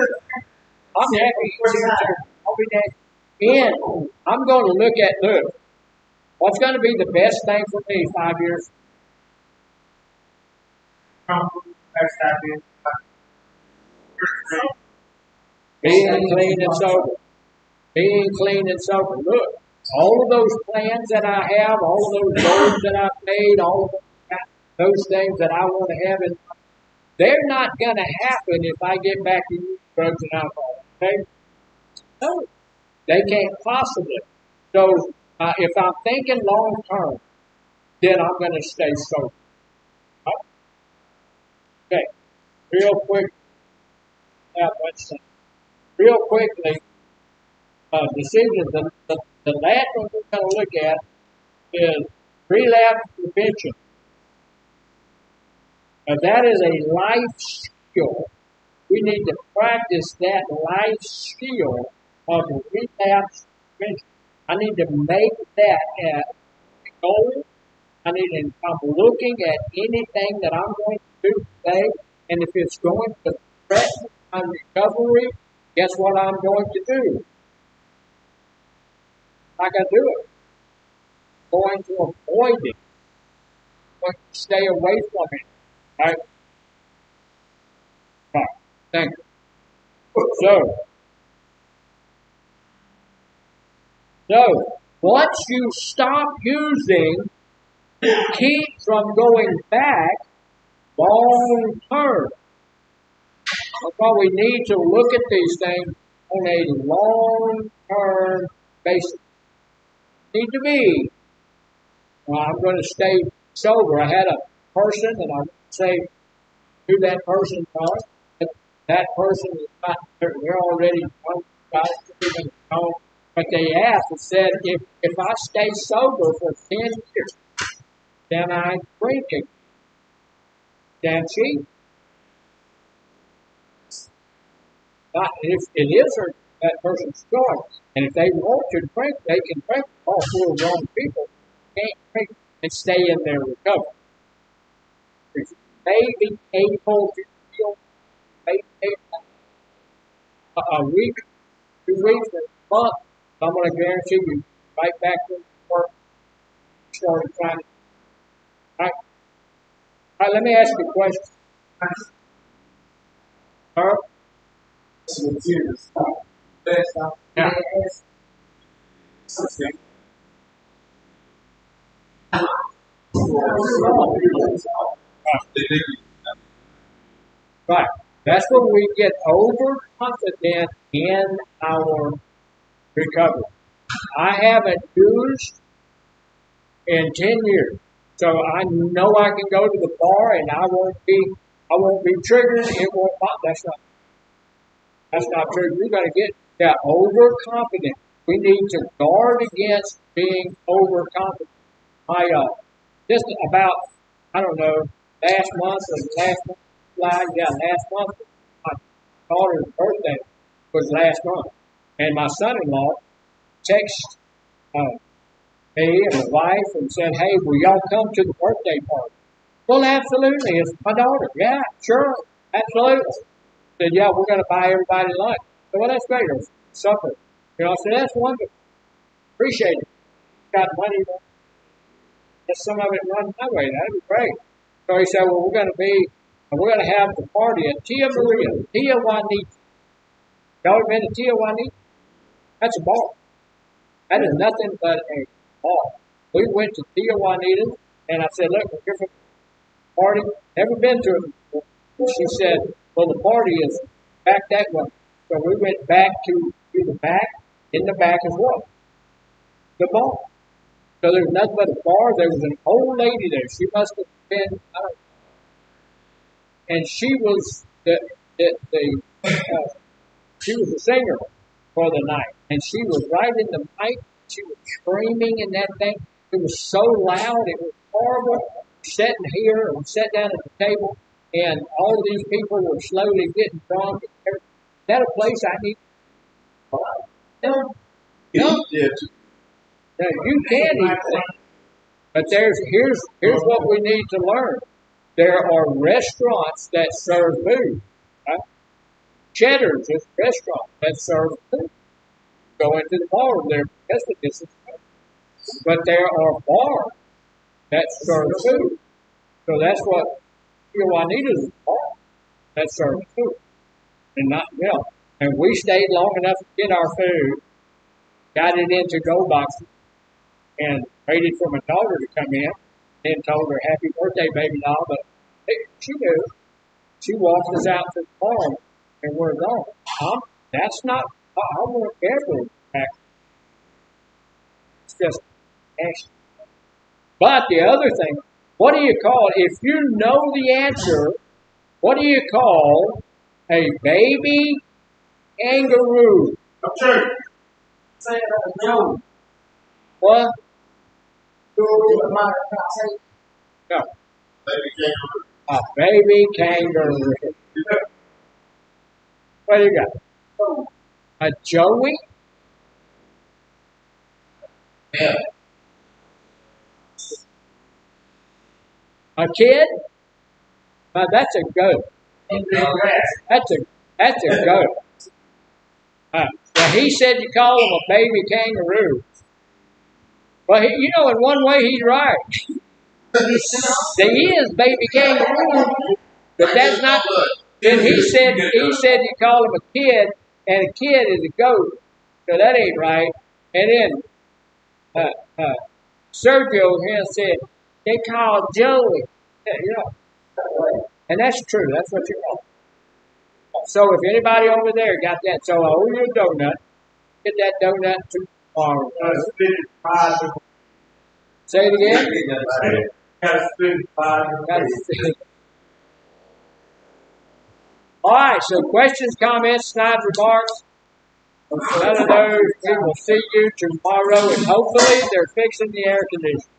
I'm happy. I'll be dancing. And I'm going to look, what's going to be the best thing for me 5 years? Being clean and sober. Being clean and sober. Look, all of those plans that I have, all of those goals that I've made, all of those things that I want to have in life, they're not going to happen if I get back to using drugs and alcohol. Okay? No, they can't possibly. So if I'm thinking long term, then I'm going to stay sober. Okay, real quick. Real quickly, decisions. The last one we're going to look at is relapse prevention. Now that is a life skill. We need to practice that life skill of relapse prevention. I need to make that as a goal. I need to come looking at anything that I'm going to do today, and if it's going to threaten my recovery, guess what I'm going to do? I'm going to do it. I'm going to avoid it. I'm going to stay away from it. Right? Right. Thank you. So, So, once you stop using, keep from going back long term. That's why we need to look at these things on a long term basis. Need to be, well, I'm going to stay sober. I had a person, and I won't say who that person was, but that person is not, they're already known, but they asked and said, if I stay sober for 10 years, then I drink it. Can she? Not if it is her, that person's choice. And if they want to drink, they can drink. All four grown people can't drink and stay in their recovery. If they be able to feel maybe a week, 2 weeks, a month, I'm going to guarantee you right back to work, started trying. All right, let me ask you a question. Sir? Yeah. Right. That's when we get overconfident in our recovery. I haven't used in 10 years. So I know I can go to the bar and I won't be triggered. It won't that's not true. You're gonna get that overconfident. We need to guard against being overconfident. Just about, I don't know, last month, last month, my daughter's birthday was last month. And my son-in-law texted me and my wife and said, hey, will y'all come to the birthday party? Well, absolutely. It's my daughter. Yeah, sure. Absolutely. Said, yeah, we're going to buy everybody lunch. So, well, that's great. Or supper. I said, that's wonderful. Appreciate it. Got money. Let some of it run my way. That'd be great. So he said, well, we're going to have the party at Tia Juanita. Y'all ever been to Tia Juanita? That's a bar. That is nothing but a bar. We went to Tia Juanita, and I said, look, we're here for the party. Never been to it before. She said, well, the party is back that way. So we went back to the back. In the back is what? The bar. So there's nothing but a bar. There was an old lady there. She must have been, I don't know. And she was she was the singer for the night. And she was right in the mic. She was screaming in that thing. It was so loud. It was horrible. Sitting here and sat down at the table. And all of these people were slowly getting drunk. Is that a place I need? No. No. No, you can eat things. But here's what we need to learn. There are restaurants that serve food. Right? Cheddar's is a restaurant that serves food. Go into the bar there, but there are bars that serve food. So that's what Juanita's bar that serves food and not milk. And we stayed long enough to get our food, got it into go boxes, and waited for my daughter to come in, and told her happy birthday, baby doll. But she knew. She walked us out to the farm, and we're gone. That's not. I won't ever back. It's just nasty. But the other thing, what do you call if you know the answer? What do you call a baby kangaroo?
Okay. Say no.
What?
No. Baby kangaroo.
A baby kangaroo. What do you got? A joey?
Yeah.
A kid? That's a goat. That's a goat. Well, he said you call him a baby kangaroo. Well, in one way he's right. He is baby kangaroo, but that's not. Then he said you call him a kid, and a kid is a goat. So that ain't right. And then Sergio here said, they call Joey. Yeah. And that's true. That's what you call. So if anybody over there got that, so I owe you a donut. Get that donut tomorrow. Say it again. All right. So questions, comments, snide remarks. None of those. We will see you tomorrow, and hopefully they're fixing the air conditioning.